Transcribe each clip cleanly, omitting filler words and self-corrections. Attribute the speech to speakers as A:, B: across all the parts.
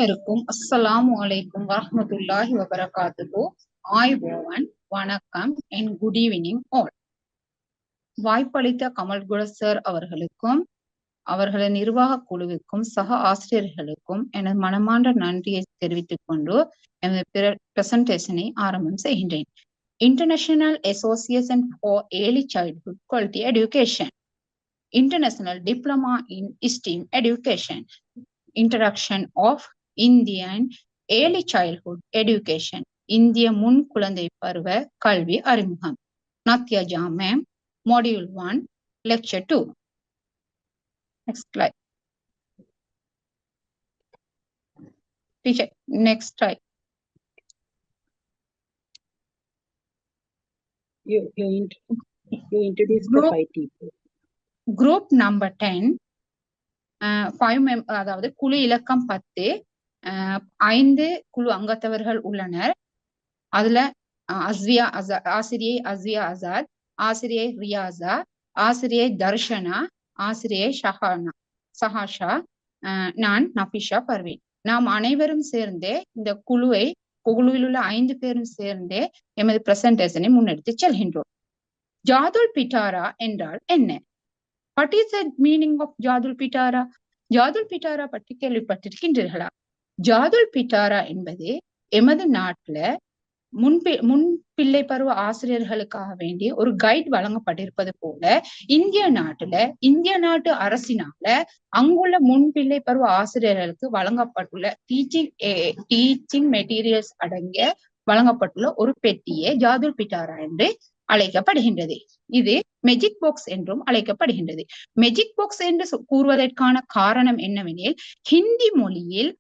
A: அனைவருக்கும் அஸ்ஸலாமு அலைக்கும் வரஹ்மத்துல்லாஹி வபரகாத்துஹு. ஆய்வோவன் வணக்கம் and good evening all. வாய்ப்பளித்த கமல்குல சார் அவர்களுக்கும் அவர்களது நிர்வாக குழுவிற்கும் சக ஆசிரியர்களுக்கும் எனது மனமார்ந்த நன்றியை தெரிவித்துக் கொண்டு எனது பிரசன்டேஷனை ஆரம்பம் செய்கின்றேன். International Association for Early Childhood Quality Education, International Diploma in STEAM Education, Introduction of Indian Early Childhood Education, இந்திய முன் குழந்தை பருவ கல்வி அறிமுகம். Nathya Jha ma'am, Module 1, Lecture 2. Next slide. Teacher, next slide.
B: You introduce the 5 people.
A: Group number 10, 5 அதாவது குழு இலக்கம் 10, 5 குழு அங்கத்தவர்கள் உள்ளனர். அதுல ஆசிரியை அஸ்வியா ஆசாத், ஆசிரியை ரியாசா, ஆசிரியை தர்ஷனா, ஆசிரியை சஹாஷா, நான் நபிஷா பர்வீன். நாம் அனைவரும் சேர்ந்தே இந்த குழுவில் உள்ள 5 பேரும் சேர்ந்தே எமது பிரசன்டேஷனை முன்னெடுத்து செல்கின்றோம். ஜாதுல் பிட்டாரா என்றால் என்ன? What is the meaning of ஜாதுல் பிட்டாரா? ஜாதுல் பிட்டாரா பற்றி கேள்விப்பட்டிருக்கின்றீர்களா? ஜாதுல் பிட்டாரா என்பது எமது நாட்டுல முன் பிள்ளை பருவ ஆசிரியர்களுக்காக வேண்டி ஒரு கைட் வழங்கப்பட்டிருப்பது போல இந்திய நாட்டு அரசினால அங்குள்ள முன் பிள்ளை பருவ ஆசிரியர்களுக்கு வழங்கப்பட்டுள்ள டீச்சிங் மெட்டீரியல்ஸ் அடங்கிய வழங்கப்பட்டுள்ள ஒரு பெட்டியே ஜாதுல் பிட்டாரா என்று அழைக்கப்படுகின்றது. இது மெஜிக் பாக்ஸ் என்றும் அழைக்கப்படுகின்றது. மெஜிக் பாக்ஸ் என்று கூறுவதற்கான காரணம் என்னவெனில், ஹிந்தி மொழியில்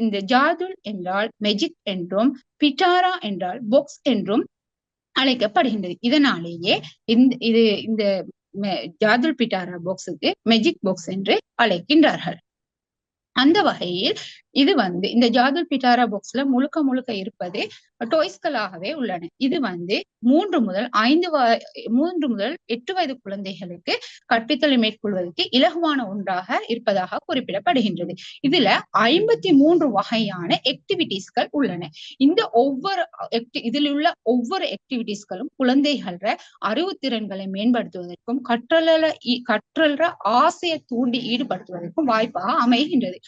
A: இந்த ஜாதுல் என்றால் மெஜிக் என்றும் பிட்டாரா என்றால் பாக்ஸ் என்றும் அழைக்கப்படுகின்றது. இதனாலேயே இந்த ஜாதுல் பிட்டாரா பாக்ஸுக்கு மெஜிக் பாக்ஸ் என்று அழைக்கின்றார்கள். அந்த வகையில் இது இந்த ஜாதுல் பிட்டாரா பாக்ஸ்ல முழுக்க இருப்பது டாய்ஸ்களாகவே உள்ளன. இது 3 முதல் 8 வயது குழந்தைகளுக்கு கற்பித்தலை மேற்கொள்வதற்கு இலகுவான ஒன்றாக இருப்பதாக குறிப்பிடப்படுகின்றது. இதுல 53 வகையான ஆக்டிவிட்டிஸ்கள் உள்ளன. இதில் உள்ள ஒவ்வொரு ஆக்டிவிட்டிஸ்களும் குழந்தைகள அறிவுத்திறன்களை மேம்படுத்துவதற்கும் கற்றல்ற ஆசையை தூண்டி ஈடுபடுத்துவதற்கும் வாய்ப்பாக அமைகின்றது.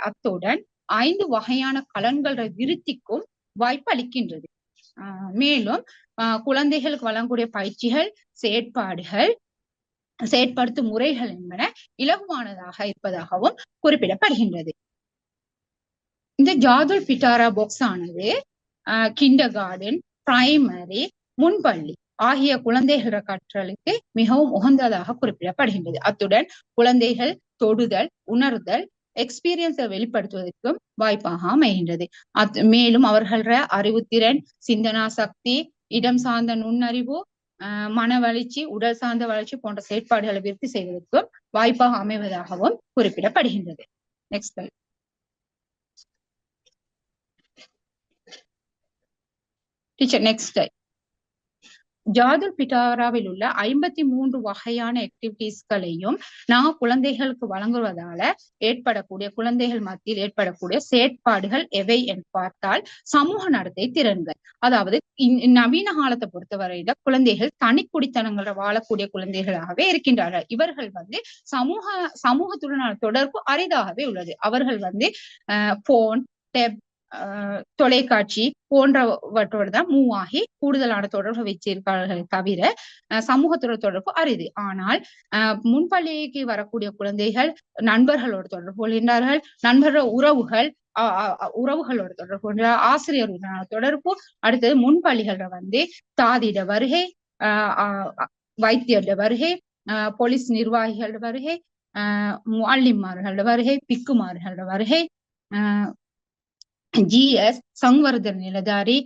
A: அத்துடன் 5 வகையான கலன்கள விருத்திக்கும் வாய்ப்பு அளிக்கின்றது. மேலும் குழந்தைகளுக்கு வழங்கக்கூடிய பயிற்சிகள், செயற்படுத்தும் முறைகள் என்பன இலகுவானதாக இருப்பதாகவும் குறிப்பிடப்படுகின்றது. இந்த ஜாதுல் பிட்டாரா பாக்ஸ் ஆனது கிண்டர் கார்டன், பிரைமரி, முன்பள்ளி ஆகிய குழந்தைகள கற்றலுக்கு மிகவும் உகந்ததாக குறிப்பிடப்படுகின்றது. அத்துடன் குழந்தைகள் தொடுதல், உணர்தல், எக்ஸ்பீரியன்ஸை வெளிப்படுத்துவதற்கும் வாய்ப்பாக அமைகின்றது. மேலும் அவர்கள அறிவுத்திறன், சிந்தனா சக்தி, இடம் சார்ந்த நுண்ணறிவு, மன வளர்ச்சி, உடல் சார்ந்த வளர்ச்சி போன்ற செயற்பாடுகளை விருத்தி செய்வதற்கும் வாய்ப்பாக அமைவதாகவும் குறிப்பிடப்படுகின்றது. Next slide. Teacher, next slide. ஜாதுல் பிட்டாராவில் உள்ள 53 வகையான ஆக்டிவிட்டிஸ்களையும் குழந்தைகளுக்கு வழங்குவதால குழந்தைகள் மத்தியில் ஏற்படக்கூடிய செயற்பாடுகள் எவை என்று பார்த்தால், சமூக நடத்தை திறன்கள். அதாவது நவீன காலத்தை பொறுத்தவரையில குழந்தைகள் தனிக்குடித்தனங்கள வாழக்கூடிய குழந்தைகளாகவே இருக்கின்றார்கள். இவர்கள் சமூகத்துடனான தொடர்பு அரிதாகவே உள்ளது. அவர்கள் போன், டேப், தொலைக்காட்சி போன்றவற்றோடு தான் மூவ் ஆகி கூடுதலான தொடர்பு வச்சிருக்கார்களே தவிர சமூகத்தோட தொடர்பு அரிது. ஆனால் முன்பள்ளிக்கு வரக்கூடிய குழந்தைகள் நண்பர்களோட தொடர்பு கொள்கின்றார்கள். நண்பர்கள் உறவுகளோட தொடர்பு கொள்கிறார், ஆசிரியருடனான தொடர்பு. அடுத்தது முன்பள்ளிகள தாதிட வருகை, வைத்தியர் வருகை, போலீஸ் நிர்வாகிகள வருகை, முஅல்லிமார்கள வருகை, பிக்குமார்கள வருகை, GS சங்வர்தன் நிலதாரி,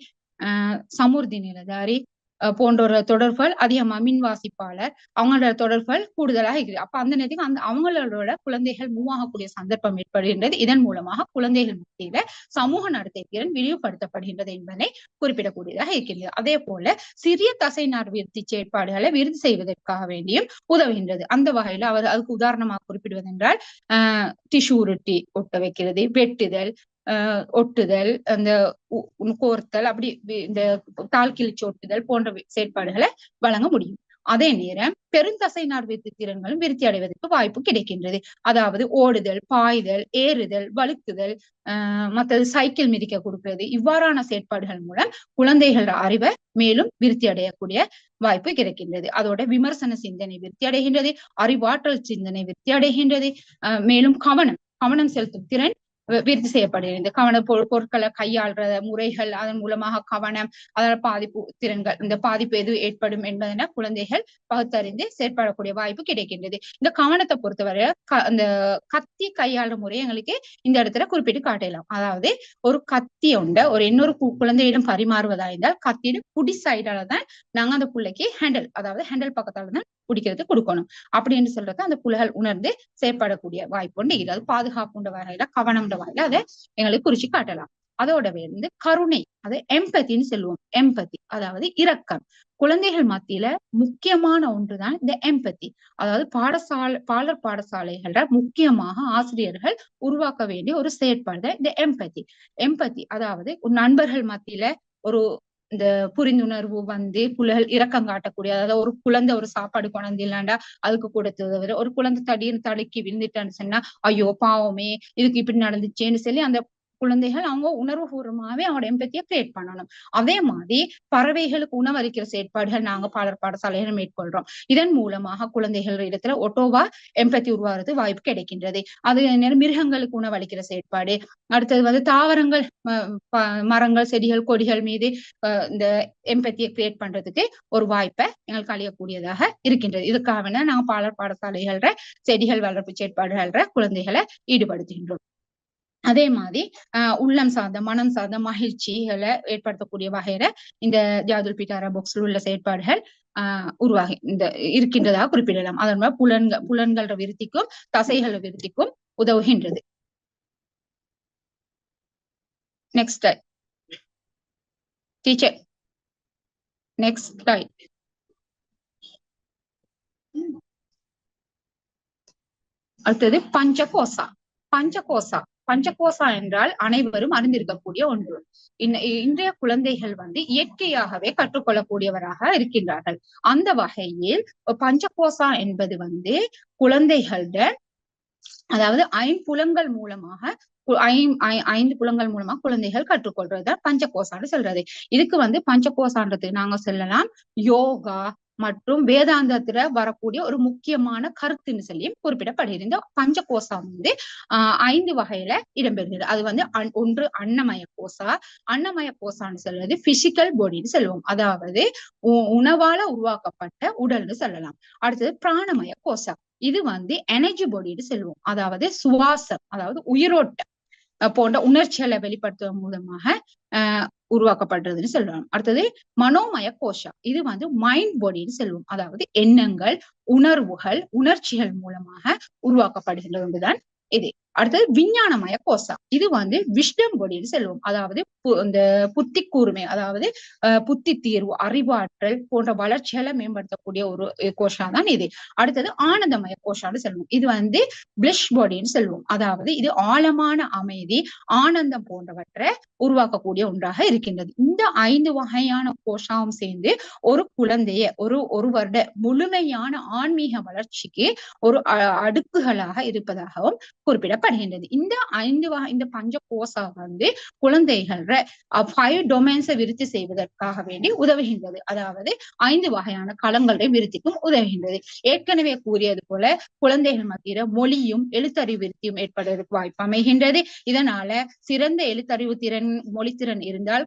A: சமுர்தி நிலதாரி போன்ற தொடர்புகள் அதிகமா, மின் வாசிப்பாளர் அவங்களோட தொடர்புகள் கூடுதலாக இருக்குது. அப்ப அந்த நேரத்துக்கு அவங்களோட குழந்தைகள் மூவ் ஆகக்கூடிய சந்தர்ப்பம் ஏற்படுகின்றது. இதன் மூலமாக குழந்தைகள் மத்தியில சமூக நடத்தை திறன் விரிவுபடுத்தப்படுகின்றது என்பதை குறிப்பிடக்கூடியதாக இருக்கின்றது. அதே போல சிறிய தசைநார் விருத்தி செயற்பாடுகளை விருத்தி செய்வதற்காக வேண்டியும் உதவுகின்றது. அந்த வகையில அதுக்கு உதாரணமாக குறிப்பிடுவதென்றால் டிஷ்யூ உருட்டி ஒட்ட வைக்கிறது, வெட்டுதல், ஒட்டுதல், அந்த கோர்த்தல், அப்படி இந்த தாள் கிழிச்சு ஒட்டுதல் போன்ற செயற்பாடுகளை வழங்க முடியும். அதே நேரம் பெருந்தசை நார் விருத்தி திறன்களும் விருத்தி அடைவதற்கு வாய்ப்பு கிடைக்கின்றது. அதாவது ஓடுதல், பாய்தல், ஏறுதல், வழுக்குதல், மற்றது சைக்கிள் மிதிக்க கொடுக்கிறது, இவ்வாறான செயற்பாடுகள் மூலம் குழந்தைகளோட அறிவை மேலும் விருத்தி அடையக்கூடிய வாய்ப்பு கிடைக்கின்றது. அதோட விமர்சன சிந்தனை விருத்தி அடைகின்றது, அறிவாற்றல் சிந்தனை விருத்தி அடைகின்றது, மேலும் கவனம் செலுத்தும் திறன் விருத்தி செய்யப்படுகிறது. பொருட்களை கையாள்ற முறைகள், அதன் மூலமாக கவனம், அதனால பாதிப்பு திறன்கள், இந்த பாதிப்பு எது ஏற்படும் என்பதனை குழந்தைகள் பகுத்தறிந்து செயற்படக்கூடிய வாய்ப்பு கிடைக்கின்றது. இந்த கவனத்தை பொறுத்தவரை அந்த கத்தி கையாளும் முறை எங்களுக்கு இந்த இடத்துல குறிப்பிட்டு காட்டலாம். அதாவது ஒரு கத்தி உண்ட ஒரு இன்னொரு குழந்தையிடம் பரிமாறுவதா இருந்தால் கத்தியோட குடி சைடால தான் நாங்க அந்த பிள்ளைக்கு ஹேண்டல் பக்கத்தால தான் குடிக்கிறது கொடுக்கணும் அப்படின்னு சொல்றது அந்த புள்ளைகள் உணர்ந்து செயற்படக்கூடிய வாய்ப்பு உண்டு. இது பாதுகாப்புன்ற வகையில, கவனம்ன்ற வகையில அதை எங்களுக்கு குறிச்சு காட்டலாம். அதோடவே கருணை, அதை எம்பத்தின்னு சொல்லுவோம். எம்பத்தி அதாவது இரக்கம். குழந்தைகள் மத்தியில முக்கியமான ஒன்றுதான் இந்த எம்பத்தி. அதாவது பாடசாலைகள முக்கியமாக ஆசிரியர்கள் உருவாக்க வேண்டிய ஒரு செயற்பாடு இந்த எம்பத்தி. அதாவது நண்பர்கள் மத்தியில ஒரு இந்த புரிந்துணர்வு புள்ளைகள் இரக்கம் காட்டக்கூடிய, அதாவது ஒரு குழந்தை ஒரு சாப்பாடு கொண்டு இல்லாண்டா அதுக்கு கொடுத்தது, ஒரு குழந்தை தடின்னு தடுக்கி விழுந்துட்டான்னு சொன்னா ஐயோ பாவமே இதுக்கு இப்படி நடந்துச்சேன்னு சொல்லி அந்த குழந்தைகள் அவங்க உணர்வு பூர்வமாவே அவங்களோட எம்பத்தியை கிரியேட் பண்ணணும். அதே மாதிரி பறவைகளுக்கு உணவளிக்கிற செயற்பாடுகள் நாங்க பாடசாலைகள் மேற்கொள்றோம். இதன் மூலமாக குழந்தைகள் இடத்துல ஒட்டோவா எம்பத்தி உருவாகிறது வாய்ப்பு கிடைக்கின்றது. அது மிருகங்களுக்கு உணவளிக்கிற செயற்பாடு, அடுத்தது தாவரங்கள், மரங்கள், செடிகள், கொடிகள் மீது இந்த எம்பத்தியை கிரியேட் பண்றதுக்கு ஒரு வாய்ப்பை எங்களுக்கு அழியக்கூடியதாக இருக்கின்றது. இதுக்காக நாங்க பாடசாலைகள செடிகள் வளர்ப்பு செயற்பாடுகள குழந்தைகளை ஈடுபடுத்துகின்றோம். அதே மாதிரி உள்ளம் சார்ந்த, மனம் சார்ந்த மகிழ்ச்சிகளை ஏற்படுத்தக்கூடிய வகையில இந்த ஜாதுல் பிட்டாரா பாக்ஸ்ல உள்ள செயற்பாடுகள் உருவாகி இருக்கின்றதாக குறிப்பிடலாம். அதன் மூலம் புலன்கள விருத்திக்கும் தசைகள விருத்திக்கும் உதவுகின்றது. Next teacher, next slide. அடுத்தது பஞ்சகோசா. பஞ்சகோசா என்றால் அனைவரும் அறிந்திருக்கக்கூடிய ஒன்று. இன்றைய குழந்தைகள் இயற்கையாகவே கற்றுக்கொள்ளக்கூடியவராக இருக்கின்றார்கள். அந்த வகையில் பஞ்சகோசா என்பது குழந்தைகள, அதாவது 5 புலன்கள் மூலமாக குழந்தைகள் கற்றுக்கொள்றதுதான் பஞ்சகோசான்னு சொல்றது. இதுக்கு பஞ்சகோசான்றது நாங்க சொல்லலாம் யோகா மற்றும் வேதாந்தத்துல வரக்கூடிய ஒரு முக்கியமான கருத்துன்னு சொல்லி குறிப்பிடப்படுகிறது. இந்த பஞ்சகோசா 5 வகையில இடம்பெறுகிறது. அது ஒன்று அன்னமய கோசா. அன்னமய கோசான்னு சொல்றது பிசிக்கல் பாடின்னு சொல்லுவோம், அதாவது உணவால உருவாக்கப்பட்ட உடல்னு சொல்லலாம். அடுத்தது பிராணமய கோசா. இது எனர்ஜி பாடின்னு சொல்லுவோம், அதாவது சுவாசம், அதாவது உயிரோட்டம் போன்ற உணர்ச்சிகளை வெளிப்படுத்துவதன் மூலமாக உருவாக்கப்படுறதுன்னு சொல்றோம். அடுத்தது மனோமய கோஷா. இது மைண்ட் பாடின்னு சொல்லுவோம், அதாவது எண்ணங்கள், உணர்வுகள், உணர்ச்சிகள் மூலமாக உருவாக்கப்படுகின்ற ஒன்றுதான் இது. அடுத்தது விஞ்ஞானமய கோஷா. இது விஸ்டம் பாடின்னு சொல்லுவோம், அதாவது இந்த புத்தி கூர்மை, அதாவது புத்தி தீர்வு, அறிவாற்றல் போன்ற வளர்ச்சிகளை மேம்படுத்தக்கூடிய ஒரு கோஷா தான் இது. அடுத்தது ஆனந்தமய கோஷான்னு சொல்லுவோம். இது பிளிஷ் பாடின்னு சொல்லுவோம், அதாவது இது ஆழமான அமைதி, ஆனந்தம் போன்றவற்றை உருவாக்கக்கூடிய ஒன்றாக இருக்கின்றது. இந்த 5 வகையான கோஷாவும் சேர்ந்து ஒரு குழந்தைய ஒரு வருட முழுமையான ஆன்மீக வளர்ச்சிக்கு ஒரு அடுக்குகளாக இருப்பதாகவும் குறிப்பிடப்படுகின்றது. இந்த பஞ்ச கோசா குழந்தைகள் 5 டொமைன்ஸை விருத்தி செய்வதற்காக வேண்டி உதவுகின்றது. அதாவது 5 வகையான களங்களை விருத்திக்கும் உதவுகின்றது. ஏற்கனவே கூறியது போல குழந்தைகள் மத்தியில மொழியும் எழுத்தறிவு விருத்தியும் ஏற்படுவதற்கு வாய்ப்பு அமைகின்றது. இதனால சிறந்த எழுத்தறிவு திறன், மொழித்திறன் இருந்தால்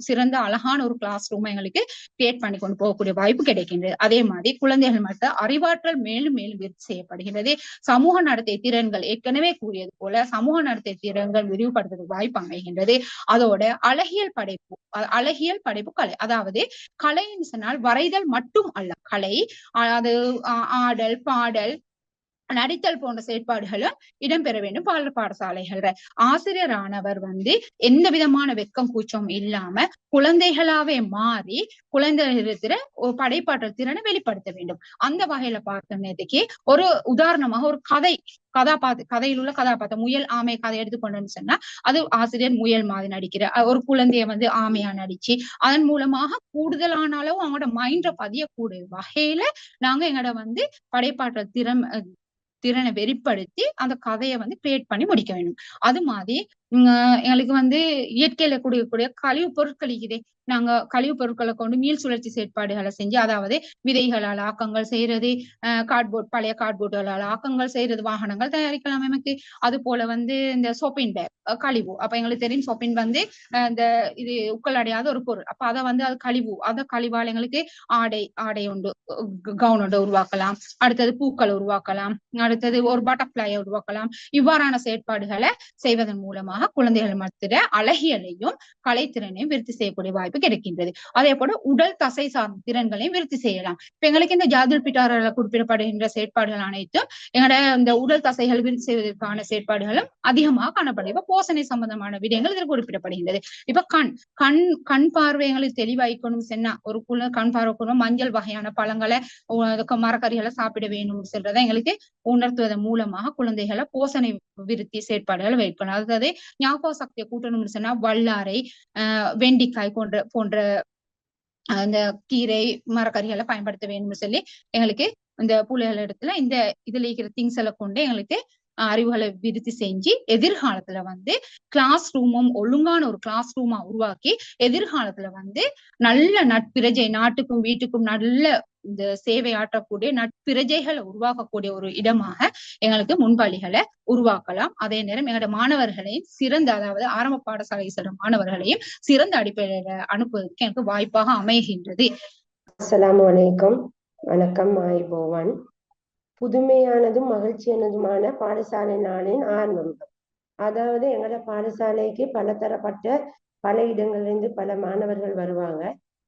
A: சிறந்த அழகான ஒரு கிளாஸ் ரூம் எங்களுக்கு கிரியேட் பண்ணி கொண்டு போகக்கூடிய வாய்ப்பு கிடைக்கின்றது. அதே மாதிரி குழந்தைகள் மட்டும் அறிவாற்றல் மேலும் மேலும் விருத்தி செய்யப்படுகின்றது. சமூக நடத்தை திறன்கள் ஏற்கனவே கூறியது போல சமூக நடத்தை திறன்கள் விரிவுபடுத்துவதற்கு வாய்ப்பு அமைகின்றது. அதோட அழகியல் படைப்பு கலை, அதாவது கலைன்னு சொன்னால் வரைதல் மட்டும் அல்ல, கலை, அது ஆடல், பாடல், நடித்தல் போன்ற செயற்பாடுகளும் இடம்பெற வேண்டும் பாடசாலைகள்ல. ஆசிரியரானவர் எந்த விதமான வெக்கம் கூச்சம் இல்லாம குழந்தைகளாவே மாறி குழந்தைகளிடத்துல ஒரு படைப்பாற்றல் திறனை வெளிப்படுத்த வேண்டும். அந்த வகையில பார்த்த நேற்றுக்கு ஒரு உதாரணமாக ஒரு கதையில் உள்ள கதாபாத்திரம் முயல் ஆமை கதை எடுத்துக்கொண்டு சொன்னா அது ஆசிரியர் முயல் மாதிரி நடிக்கிற ஒரு குழந்தைய ஆமையா நடிச்சு அதன் மூலமாக கூடுதலான அளவு அவங்களோட மைண்ட பதியக்கூடிய வகையில நாங்க எங்களோட படைப்பாற்றல் திறனை வெளிப்படுத்தி அந்த கதையை கிரியேட் பண்ணி முடிக்க வேண்டும். அது மாதிரி எங்களுக்கு இயற்கையில கூடிய கழிவு பொருட்கள் இருக்குதே, நாங்க கழிவு பொருட்களை கொண்டு மீள் சுழற்சி செயற்பாடுகளை செஞ்சு, அதாவது விதைகளால் ஆக்கங்கள் செய்யறது, பழைய கார்ட்போர்டுகளால் ஆக்கங்கள் செய்யறது, வாகனங்கள் தயாரிக்கலாம் எமக்கு. அது போல இந்த சோப்பின் பேக் கழிவு. அப்ப எங்களுக்கு தெரியும் சோப்பின் இந்த இது உக்கள் அடையாத ஒரு பொருள். அப்ப அதை அது கழிவு, அந்த கழிவால் எங்களுக்கு ஆடை உண்டு, கவுன் ஒன்று உருவாக்கலாம், அடுத்தது பூக்கள் உருவாக்கலாம், அடுத்தது ஒரு பட்டர்ஃபிளையை உருவாக்கலாம். இவ்வாறான செயற்பாடுகளை செய்வதன் மூலமாக குழந்தைகள் மத்திய அழகியலையும் கலைத்திறனையும் விருத்தி செய்யக்கூடிய வாய்ப்பு கிடைக்கின்றது. அதே போல உடல் தசை சார்ந்த திறன்களையும் விருத்தி செய்யலாம். இப்ப எங்களுக்கு இந்த ஜாதுல் பிட்டாரால குறிப்பிடப்படுகின்ற செயற்பாடுகள் அனைத்தும் எங்களோட இந்த உடல் தசைகள் விருத்தி செய்வதற்கான செயற்பாடுகளும் அதிகமாக காணப்படும். இப்ப போசனை சம்பந்தமான விடயங்கள் இதில் குறிப்பிடப்படுகின்றது. இப்ப கண் பார்வை எங்களுக்கு தெளிவாய்க்கணும் சொன்னா ஒரு கண் பார்வை மஞ்சள் வகையான பழங்களை மரக்கறிகளை சாப்பிட வேணும் சொல்றதை எங்களுக்கு உணர்த்துவதன் மூலமாக குழந்தைகளை போசனை விருத்தி செயற்பாடுகள் வைக்கணும். அதாவது ஞாபக சக்தியை கூட்டணும்னு சொன்னா வல்லாரை, வெண்டிக்காய் போன்ற அந்த கீரை மரக்கறிகளை பயன்படுத்த வேணும்னு சொல்லி எங்களுக்கு இந்த பிள்ளைகள் இடத்துல இந்த இதுல இருக்கிற திங்ஸ் எல்லாம் கொண்டு எங்களுக்கு அறிவுகளை விருத்தி செஞ்சு எதிர்காலத்துல கிளாஸ் ரூமும் ஒழுங்கான ஒரு கிளாஸ் ரூமா உருவாக்கி எதிர்காலத்துல நல்ல நட்பிரஜை, நாட்டுக்கும் வீட்டுக்கும் நல்ல இந்த சேவை ஆற்றக்கூடிய நட்பிரஜைகளை உருவாக்கக்கூடிய ஒரு இடமாக எங்களுக்கு முன்பள்ளிகளை உருவாக்கலாம். அதே நேரம் எங்களோட மாணவர்களையும் சிறந்த, அதாவது ஆரம்ப பாடசாலை செல்ற மாணவர்களையும் சிறந்த அடிப்படையில அனுப்புவதற்கு எனக்கு வாய்ப்பாக அமைகின்றது.
C: அஸ்ஸலாமு அலைக்கும். வணக்கம். ஆய்போவன். புதுமையானதும் மகிழ்ச்சியானதுமான பாடசாலை நாளின் ஆரம்பம். அதாவது எங்களோட பாடசாலைக்கு பலதரப்பட்ட பல இடங்கள்ல பல மாணவர்கள் வருவாங்க.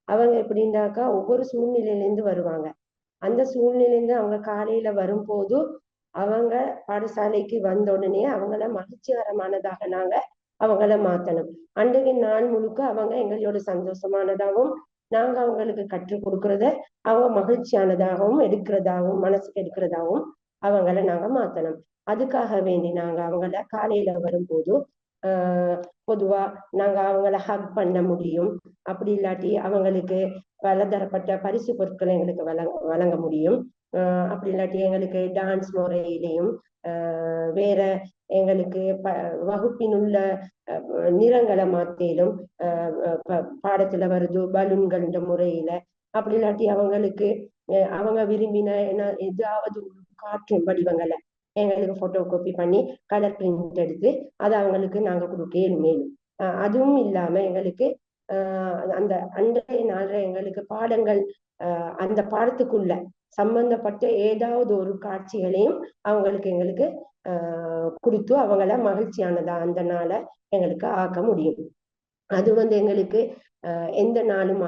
C: அவங்க எப்படின்னாக்கா ஒவ்வொரு சூழ்நிலையிலேருந்து வருவாங்க. அந்த சூழ்நிலையிலேருந்து அவங்க காலையில வரும்போது அவங்க பாடசாலைக்கு வந்த உடனே அவங்கள மகிழ்ச்சிகரமானதாக நாங்க அவங்கள மாத்தணும். அன்றைக்கு நாள் முழுக்க அவங்க எங்களோட சந்தோஷமானதாகவும் நாங்க அவங்களுக்கு கற்றுக் கொடுக்கறத அவங்க மகிழ்ச்சியானதாகவும் எடுக்கிறதாகவும் மனசுக்கு எடுக்கிறதாகவும் அவங்கள நாங்க மாத்தணும். அதுக்காக வேண்டி நாங்க அவங்கள காலையில வரும்போது பொதுவா நாங்க அவங்கள ஹக் பண்ண முடியும். அப்படி இல்லாட்டி அவங்களுக்கு பலதரப்பட்ட பரிசு பொருட்களை எங்களுக்கு வழங்க முடியும். அப்படி இல்லாட்டி எங்களுக்கு டான்ஸ் முறையிலையும் வேற எங்களுக்கு வகுப்பினுள்ள நிறங்களை மாத்திலும் பாடத்துல வருது பலூன்கள் முறையில. அப்படி இல்லாட்டி அவங்களுக்கு அவங்க விரும்பின ஏதாவது கார்ட்டூன் வடிவங்களை எங்களுக்கு போட்டோ காப்பி பண்ணி கலர் பிரிண்ட் எடுத்து அதை அவங்களுக்கு நாங்க கொடுக்க மேலும். அதுவும் இல்லாம எங்களுக்கு அந்த அன்றைய நாள்ல எங்களுக்கு பாடங்கள் அந்த பாடத்துக்குள்ள சம்பந்தப்பட்ட ஏதாவது ஒரு காட்சிகளையும் அவங்களுக்கு எங்களுக்கு கொடுத்து அவங்கள மகிழ்ச்சியானதா அந்த நாளை எங்களுக்கு ஆக்க முடியும். அது எங்களுக்கு எந்த நாளும்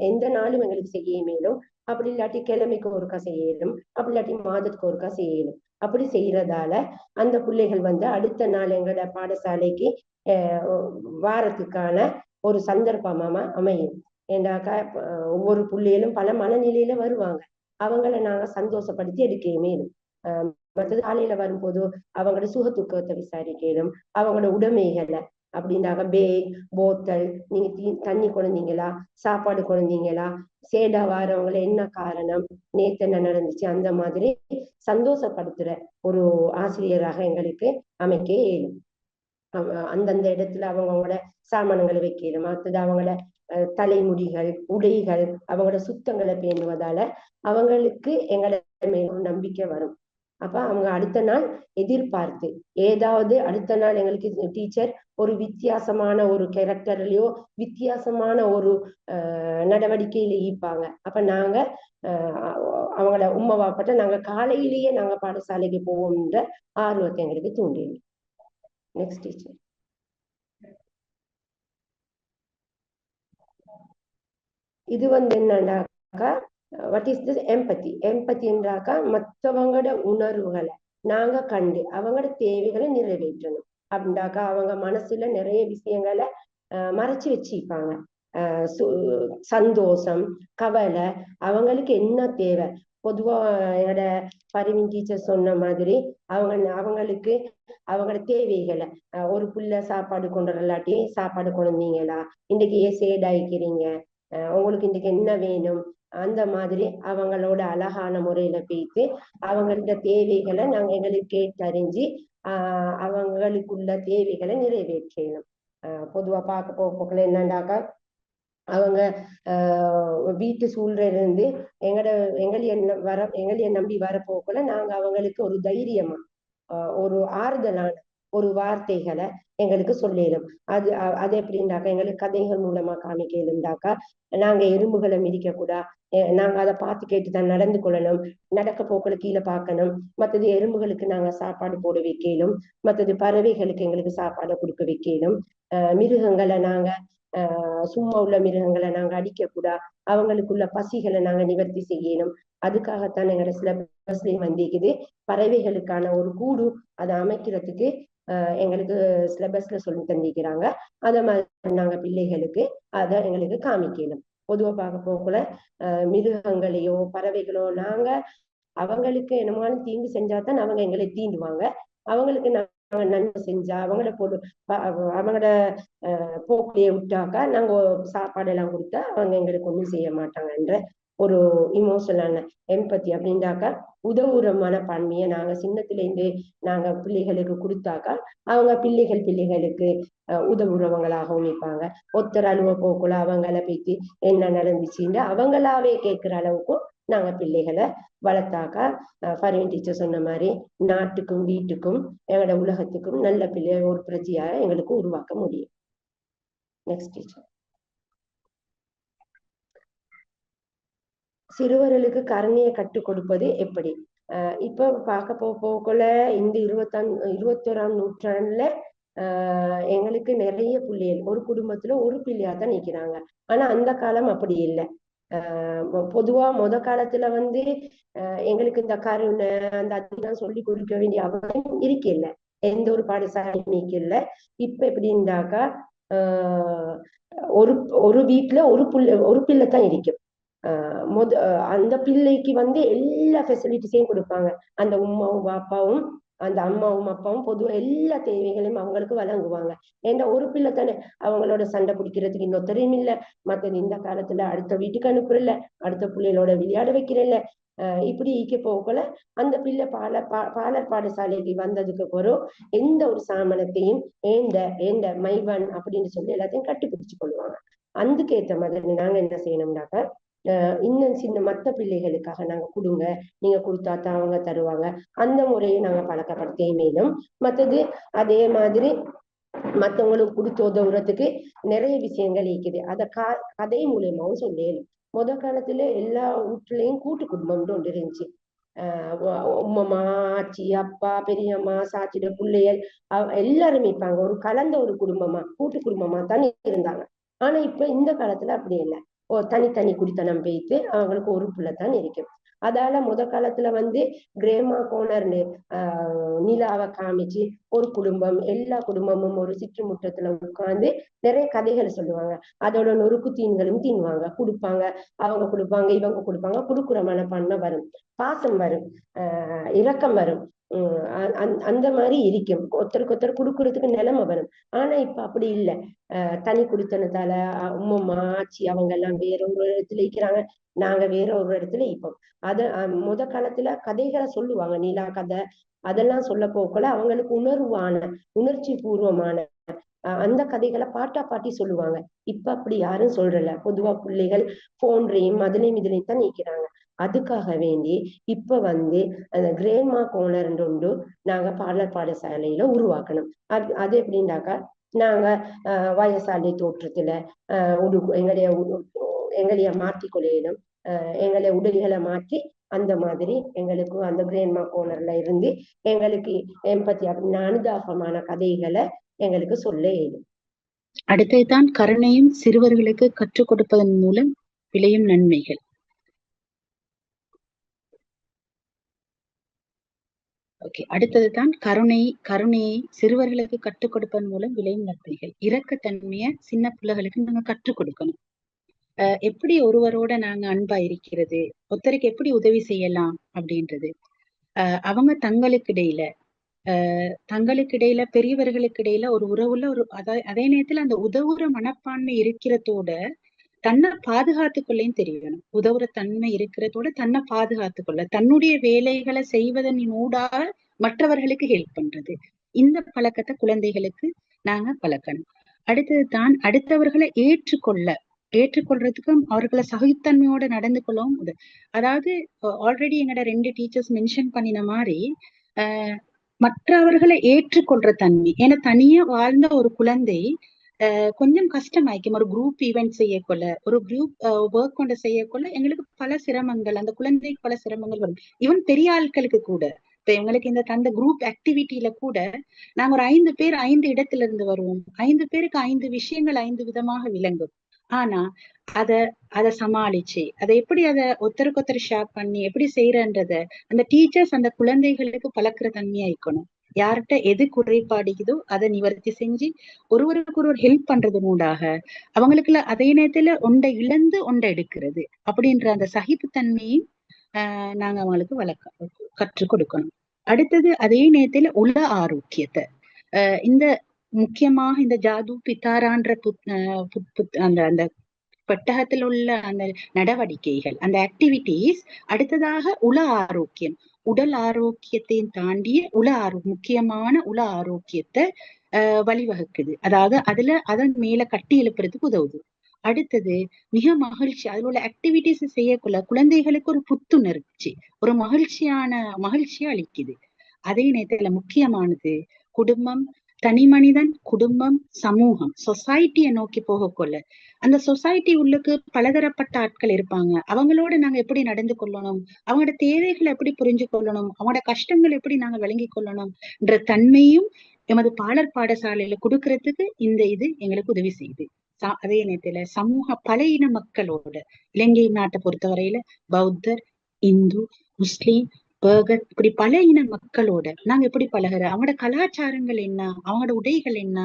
C: எந்த நாளும் எங்களுக்கு செய்ய மேலும். அப்படி இல்லாட்டி கிழமைக்கு ஒருக்கா செய்யலும், அப்படி இல்லாட்டி மாதத்துக்கு ஒருக்கா செய்யலும். அப்படி செய்யறதால அந்த பிள்ளைகள் அடுத்த நாள் எங்களோட பாடசாலைக்கு வாரத்துக்கான ஒரு சந்தர்ப்பமா அமையும். ஏண்டாக்கா ஒவ்வொரு பிள்ளைகளும் பல மனநிலையில வருவாங்க. அவங்கள நாங்க சந்தோஷப்படுத்தி எடுக்க மேலும். மற்றது காலையில வரும்போது அவங்களோட சுக துக்கத்தை விசாரிக்கலும், அவங்களோட உடைமைகளை அப்படின்னாக்க பேக், போத்தல், நீங்க தண்ணி குழந்தீங்களா, சாப்பாடு குழந்தீங்களா, சேடா வாரவங்களை என்ன காரணம், நேத்து என்ன நடந்துச்சு, அந்த மாதிரி சந்தோஷப்படுத்துற ஒரு ஆசிரியராக எங்களுக்கு அமைக்க இயலும். அந்தந்த இடத்துல அவங்களோட சாமானங்களை வைக்கலும், அடுத்தது அவங்களோட தலைமுடிகள், உடைகள், அவங்களோட சுத்தங்களை பேணுவதால அவங்களுக்கு எங்களை மேல ஒரு நம்பிக்கை வரும். அப்ப அவங்க அடுத்த நாள் எதிர்பார்த்து ஏதாவது அடுத்த நாள் எங்களுக்கு டீச்சர் ஒரு வித்தியாசமான ஒரு கேரக்டர்லயோ வித்தியாசமான ஒரு நடவடிக்கையில ஈர்ப்பாங்க. அப்ப நாங்க அவங்கள உண்மைவாப்பட்ட நாங்க காலையிலேயே நாங்க பாடசாலைக்கு போவோம்ன்ற ஆர்வத்தை எங்களுக்கு தூண்டிடும். Next teacher. இது என்னன்னாக்கா வாட் இஸ் திஸ் எம்பத்தி? எம்பத்தின்றாக்கா மற்றவங்களோட உணர்வுகளை நாங்க கண்டு அவங்களோட தேவைகளை நிறைவேற்றணும். அப்படின்னாக்கா அவங்க மனசுல நிறைய விஷயங்களை மறைச்சு வச்சுப்பாங்க. சந்தோஷம், கவலை, அவங்களுக்கு என்ன தேவை. பொதுவா என்னோட பரிவின் டீச்சர் சொன்ன மாதிரி அவங்களுக்கு அவங்களோட தேவைகளை ஒரு புள்ள சாப்பாடு கொண்டு வரலாட்டி சாப்பாடு கொண்டு வந்தீங்களா, இன்னைக்கு ஏன் சேடாயிக்கிறீங்க, உங்களுக்கு இன்னைக்கு என்ன வேணும், அந்த மாதிரி அவங்களோட அழகான முறையில பேசி அவங்களோட தேவைகளை நாங்க எங்களுக்கு கேட்டறிஞ்சு அவங்களுக்குள்ள தேவைகளை நிறைவேற்றணும். பொதுவா பார்க்க போக்குள்ள என்னண்டாக்கா அவங்க வீட்டு சூழ்நிலையில இருந்து எங்களைய நம்பி வரப்போக்குள்ள நாங்க அவங்களுக்கு ஒரு தைரியமா ஒரு ஆறுதலான ஒரு வார்த்தைகளை எங்களுக்கு சொல்லிடும். அது எப்படின்னாக்கா எங்களுக்கு கதைகள் மூலமா காமிக்கலுண்டாக்கா நாங்க எறும்புகளை மிதிக்க கூடா, நாங்க அதை பார்த்து கேட்டுதான் நடந்து கொள்ளணும், நடக்க போக்களை கீழே பார்க்கணும், மற்றது எறும்புகளுக்கு நாங்க சாப்பாடு போட வைக்கலும், மற்றது பறவைகளுக்கு எங்களுக்கு சாப்பாடு கொடுக்க வைக்கலும், மிருகங்களை நாங்க சும்மா உள்ள மிருகங்களை நாங்க அடிக்க கூடா, அவங்களுக்குள்ள பசிகளை நாங்க நிவர்த்தி செய்யணும். அதுக்காகத்தான் எங்களோட சிலபஸ்லயும் வந்திருக்குது பறவைகளுக்கான ஒரு கூடு அதை அமைக்கிறதுக்கு எங்களுக்கு சிலபஸ்ல சொல்லி தந்திக்கிறாங்க. அத மாதிரி நாங்க பிள்ளைகளுக்கு அதை எங்களுக்கு காமிக்கணும். பொதுவா பார்க்க போகல மிருகங்களையோ பறவைகளோ நாங்க அவங்களுக்கு என்னமான தீங்கு செஞ்சாதான் அவங்க எங்களை தீண்டுவாங்க. அவங்களுக்கு நாங்க நன்மை செஞ்சா அவங்களோட போக்கிலேயே விட்டாக்கா நாங்க சாப்பாடு எல்லாம் கொடுத்தா அவங்க எங்களுக்கு ஒண்ணும் செய்ய மாட்டாங்கன்ற ஒரு இமோஷனலான எம்பத்தி. அப்படின்னாக்கா உதவுற மனப்பான்மையை நாங்க சின்னத்திலேருந்து நாங்க பிள்ளைகளுக்கு கொடுத்தாக்கா அவங்க பிள்ளைகளுக்கு உதவுறவங்களாகவும் நிற்பாங்க. ஒருத்தர் அலுவ போக்குள்ள அவங்கள பேசி என்ன நடந்துச்சுன்னு அவங்களாவே கேட்கிற அளவுக்கும் நாங்க பிள்ளைகளை வளர்த்தாக்கா பரிவின் டீச்சர் சொன்ன மாதிரி நாட்டுக்கும் வீட்டுக்கும் எங்களோட உலகத்துக்கும் நல்ல பிள்ளை ஒரு பிரஜையாக எங்களுக்கு உருவாக்க முடியும். Next teacher. சிறுவர்களுக்கு கருணையை கற்றுக் கொடுப்பது எப்படி? இப்ப பார்க்க போக்குள்ள இந்த 21ஆம் நூற்றாண்டுல எங்களுக்கு நிறைய பிள்ளைகள் ஒரு குடும்பத்துல ஒரு பிள்ளையா தான் நிக்கிறாங்க. ஆனா அந்த காலம் அப்படி இல்லை. பொதுவா காலத்துல எங்களுக்கு இந்த கருணை அந்த அதெல்லாம் சொல்லி கொடுக்க வேண்டிய அவசியம் இருக்கல, எந்த ஒரு பாடசாலையும் இல்லை. இப்ப எப்படின்னாக்கா ஒரு வீட்டுல ஒரு பிள்ளை தான் இருக்கும். அந்த பிள்ளைக்கு எல்லா ஃபெசிலிட்டிஸையும் கொடுப்பாங்க. அந்த உமாவும் பாப்பாவும் அந்த அம்மாவும் அப்பாவும் பொதுவா எல்லா தேவைகளையும் அவங்களுக்கு வழங்குவாங்க. ஏன்னா ஒரு பிள்ளை தானே, அவங்களோட சண்டை பிடிக்கிறதுக்கு இன்னொத்தரையும் இல்லை. மற்றது இந்த காலத்துல அடுத்த வீட்டுக்கு அனுப்புறல, அடுத்த பிள்ளைகளோட விளையாட வைக்கிறல்ல, இப்படி ஈக்க போகல அந்த பிள்ளை பாலர் பாடசாலைக்கு வந்ததுக்கு அப்புறம் எந்த ஒரு சாமனத்தையும் ஏந்த மைவன் அப்படின்னு சொல்லி எல்லாத்தையும் கட்டுப்பிடிச்சு கொள்வாங்க. அதுக்கு ஏற்ற மாதிரி நாங்க என்ன செய்யணும்னாக்கா இன்னும் சின்ன மற்ற பிள்ளைகளுக்காக நாங்க கொடுங்க, நீங்க கொடுத்தாத்தான் அவங்க தருவாங்க, அந்த முறையை நாங்க பழக்கப்படுத்த மேலும். மற்றது அதே மாதிரி மற்றவங்களுக்கு கொடுத்து உதவுறதுக்கு நிறைய விஷயங்கள் இருக்குது. அத கதை மூலியமாவும் சொல்லணும். காலத்துல எல்லா வீட்டுலயும் கூட்டு குடும்பம்னு ஒன்று இருந்துச்சு. உம்மம்மா, ஆச்சி, அப்பா, பெரியம்மா, சாச்சிட பிள்ளைகள் எல்லாரும் இருப்பாங்க. ஒரு கலந்த ஒரு குடும்பமா கூட்டு குடும்பமா தான் இருந்தாங்க. ஆனா இப்ப இந்த காலத்துல அப்படி இல்லை. தனித்தனி குடித்தனம் வைத்து அவங்களுக்கு ஒரு பிள்ளைத்தான் இருக்கும். அதால காலத்துல கிரேமா கோனர்னு நிலாவை காமிச்சு ஒரு குடும்பம் எல்லா குடும்பமும் ஒரு சிற்றுமுற்றத்துல உட்கார்ந்து நிறைய கதைகளை சொல்லுவாங்க. அதோட நொறுக்கு தீன்களும் தீன்வாங்க, கொடுப்பாங்க, அவங்க கொடுப்பாங்க, இவங்க கொடுப்பாங்க. கொடுக்குற மனப்பான்மை வரும், பாசம் வரும், இரக்கம் வரும். அந்த மாதிரி இருக்கும். ஒருத்தருக்கு கொடுக்கறதுக்கு நிலைமை வரும். ஆனா இப்ப அப்படி இல்லை. தனி குடித்தனத்தால உம்மம்மா, ஆச்சி அவங்க எல்லாம் வேற ஒரு இடத்துல இருக்கிறாங்க, நாங்க வேற ஒரு இடத்துல இப்போம். காலத்துல கதைகளை சொல்லுவாங்க, நிலா கதை அதெல்லாம் சொல்ல போக்குள்ள அவங்களுக்கு உணர்ச்சி பூர்வமான அந்த கதைகளை பாட்டி சொல்லுவாங்க. இப்ப அப்படி யாரும் சொல்றல. பொதுவா பிள்ளைகள் போன்றையும் அதுலயும் இதுலயும் தான் நீக்கிறாங்க. அதுக்காக வேண்டி இப்ப அந்த கிரேமா கோனர் ஒன்று நாங்க பாடசாலையில உருவாக்கணும். அது எப்படின்னாக்கா நாங்க வயசாலை தோற்றத்துல எங்களைய மாற்றி கொள்ளையிலும், எங்களை உடல்களை மாற்றி அந்த மாதிரி எங்களுக்கு அந்த கிரேமா கோனர்ல இருந்து எங்களுக்கு எம்பத்தி அப்படின்னு அனுதாபமான கதைகளை எங்களுக்கு சொல்ல இயலும்.
B: அடுத்ததுதான் கருணையும் சிறுவர்களுக்கு கற்றுக் கொடுப்பதன் மூலம் விளையும் நன்மைகள். ஓகே, அடுத்ததுதான் கருணையை சிறுவர்களுக்கு கற்றுக் கொடுப்பதன் மூலம் விளையும் நன்மைகள். இரக்கத்தன்மைய சின்ன பிள்ளைகளுக்கு நாங்க கற்றுக் கொடுக்கணும். எப்படி ஒருவரோட நாங்க அன்பா இருக்கிறது, ஒருத்தருக்கு எப்படி உதவி செய்யலாம் அப்படின்றது. அவங்க தங்களுக்கு இடையில பெரியவர்களுக்கு இடையில ஒரு உறவுல அதே நேரத்துல அந்த உதவுற மனப்பான்மை இருக்கிறதோட தன்னை பாதுகாத்துக்கொள்ளையும் தெரியணும். உதவுற தன்மை இருக்கிறதோட தன்னை பாதுகாத்துக்கொள்ள, தன்னுடைய வேலைகளை செய்வதன் ஊடாக மற்றவர்களுக்கு ஹெல்ப் பண்றது, இந்த பழக்கத்தை குழந்தைகளுக்கு நாங்க பழக்கணும். அடுத்தது தான் அடுத்தவர்களை ஏற்றுக்கொள்றதுக்கும் அவர்களை சகித்தன்மையோட நடந்து கொள்ளவும் அதாவது ஆல்ரெடி எங்கட 2 டீச்சர்ஸ் மென்ஷன் பண்ணின மாதிரி மற்றவர்களை ஏற்றுக்கொள்ற தன்மை. ஏன்னா தனியா வாழ்ந்த ஒரு குழந்தை கொஞ்சம் கஷ்டமாய்க்கும். ஒரு குரூப் ஈவெண்ட் செய்யக்கொள்ள, ஒரு குரூப் ஒர்க் கொண்டு செய்யக்கொள்ள எங்களுக்கு பல சிரமங்கள், அந்த குழந்தைக்கு பல சிரமங்கள் வரும். ஈவன் பெரிய ஆட்களுக்கு கூட இப்ப எங்களுக்கு இந்த குரூப் ஆக்டிவிட்டியில கூட நாங்க ஒரு 5 பேர் 5 இடத்துல இருந்து வருவோம். 5 பேருக்கு 5 விஷயங்கள் 5 விதமாக விளங்கும். ஆனா அத சமாளிச்சு அதை எப்படி ஒருத்தருக்கு ஒருத்தர் ஷேர் பண்ணி எப்படி செய்யறன்றத அந்த டீச்சர்ஸ் அந்த குழந்தைகளுக்கு பழக்கிற தன்மையா இருக்கணும். யார்கிட்ட எது குறைபாடுதோ அதை நிவர்த்தி செஞ்சு ஒருவருக்கு ஒருவர் ஹெல்ப் பண்றது மூடாக அவங்களுக்குள்ள அதே நேரத்துல ஒன்றை இழந்து ஒன்றை எடுக்கிறது அப்படின்ற அந்த சகிப்புத்தன்மையும் நாங்க அவங்களுக்கு கற்றுக் கொடுக்கணும். அடுத்தது அதே நேரத்துல உள ஆரோக்கியத்தை இந்த முக்கியமாக இந்த ஜாது பித்தாரான்ற அந்த பெட்டகத்தில் உள்ள அந்த நடவடிக்கைகள், அந்த ஆக்டிவிட்டிஸ், அடுத்ததாக உள ஆரோக்கியம், உடல் ஆரோக்கியத்தையும் தாண்டிய முக்கியமான உள ஆரோக்கியத்தை வழிவகுக்குது. அதாவது அதன் மேல கட்டி எழுப்புறதுக்கு உதவுது. அடுத்தது மிக மகிழ்ச்சி, அதுல உள்ள ஆக்டிவிட்டிஸ் செய்யக்குள்ள குழந்தைகளுக்கு ஒரு புத்துணர்ச்சி, ஒரு மகிழ்ச்சியா அளிக்குது. அதே நேரத்துல முக்கியமானது குடும்பம், தனி மனிதன், குடும்பம், சமூகம், சொசைட்டியை நோக்கி போகக்கொள்ள அந்த சொசைட்டி உள்ளுக்கு பலதரப்பட்ட ஆட்கள் இருப்பாங்க. அவங்களோட நாங்க எப்படி நடந்து கொள்ளணும், அவங்களோட தேவைகளை எப்படி புரிஞ்சு கொள்ளணும், அவங்களோட கஷ்டங்கள் எப்படி நாங்க விளங்கி கொள்ளணும் என்ற தன்மையும் எமது பாடசாலையில கொடுக்கறதுக்கு இது எங்களுக்கு உதவி செய்யுது. அதே நேரத்துல பல இன மக்களோட, இலங்கை நாட்டை பொறுத்தவரையில பௌத்தர், இந்து, முஸ்லீம், பர்கர், இப்படி பல இன மக்களோட நாங்க எப்படி பழகுற, அவங்களோட கலாச்சாரங்கள் என்ன, அவங்களோட உடைகள் என்ன,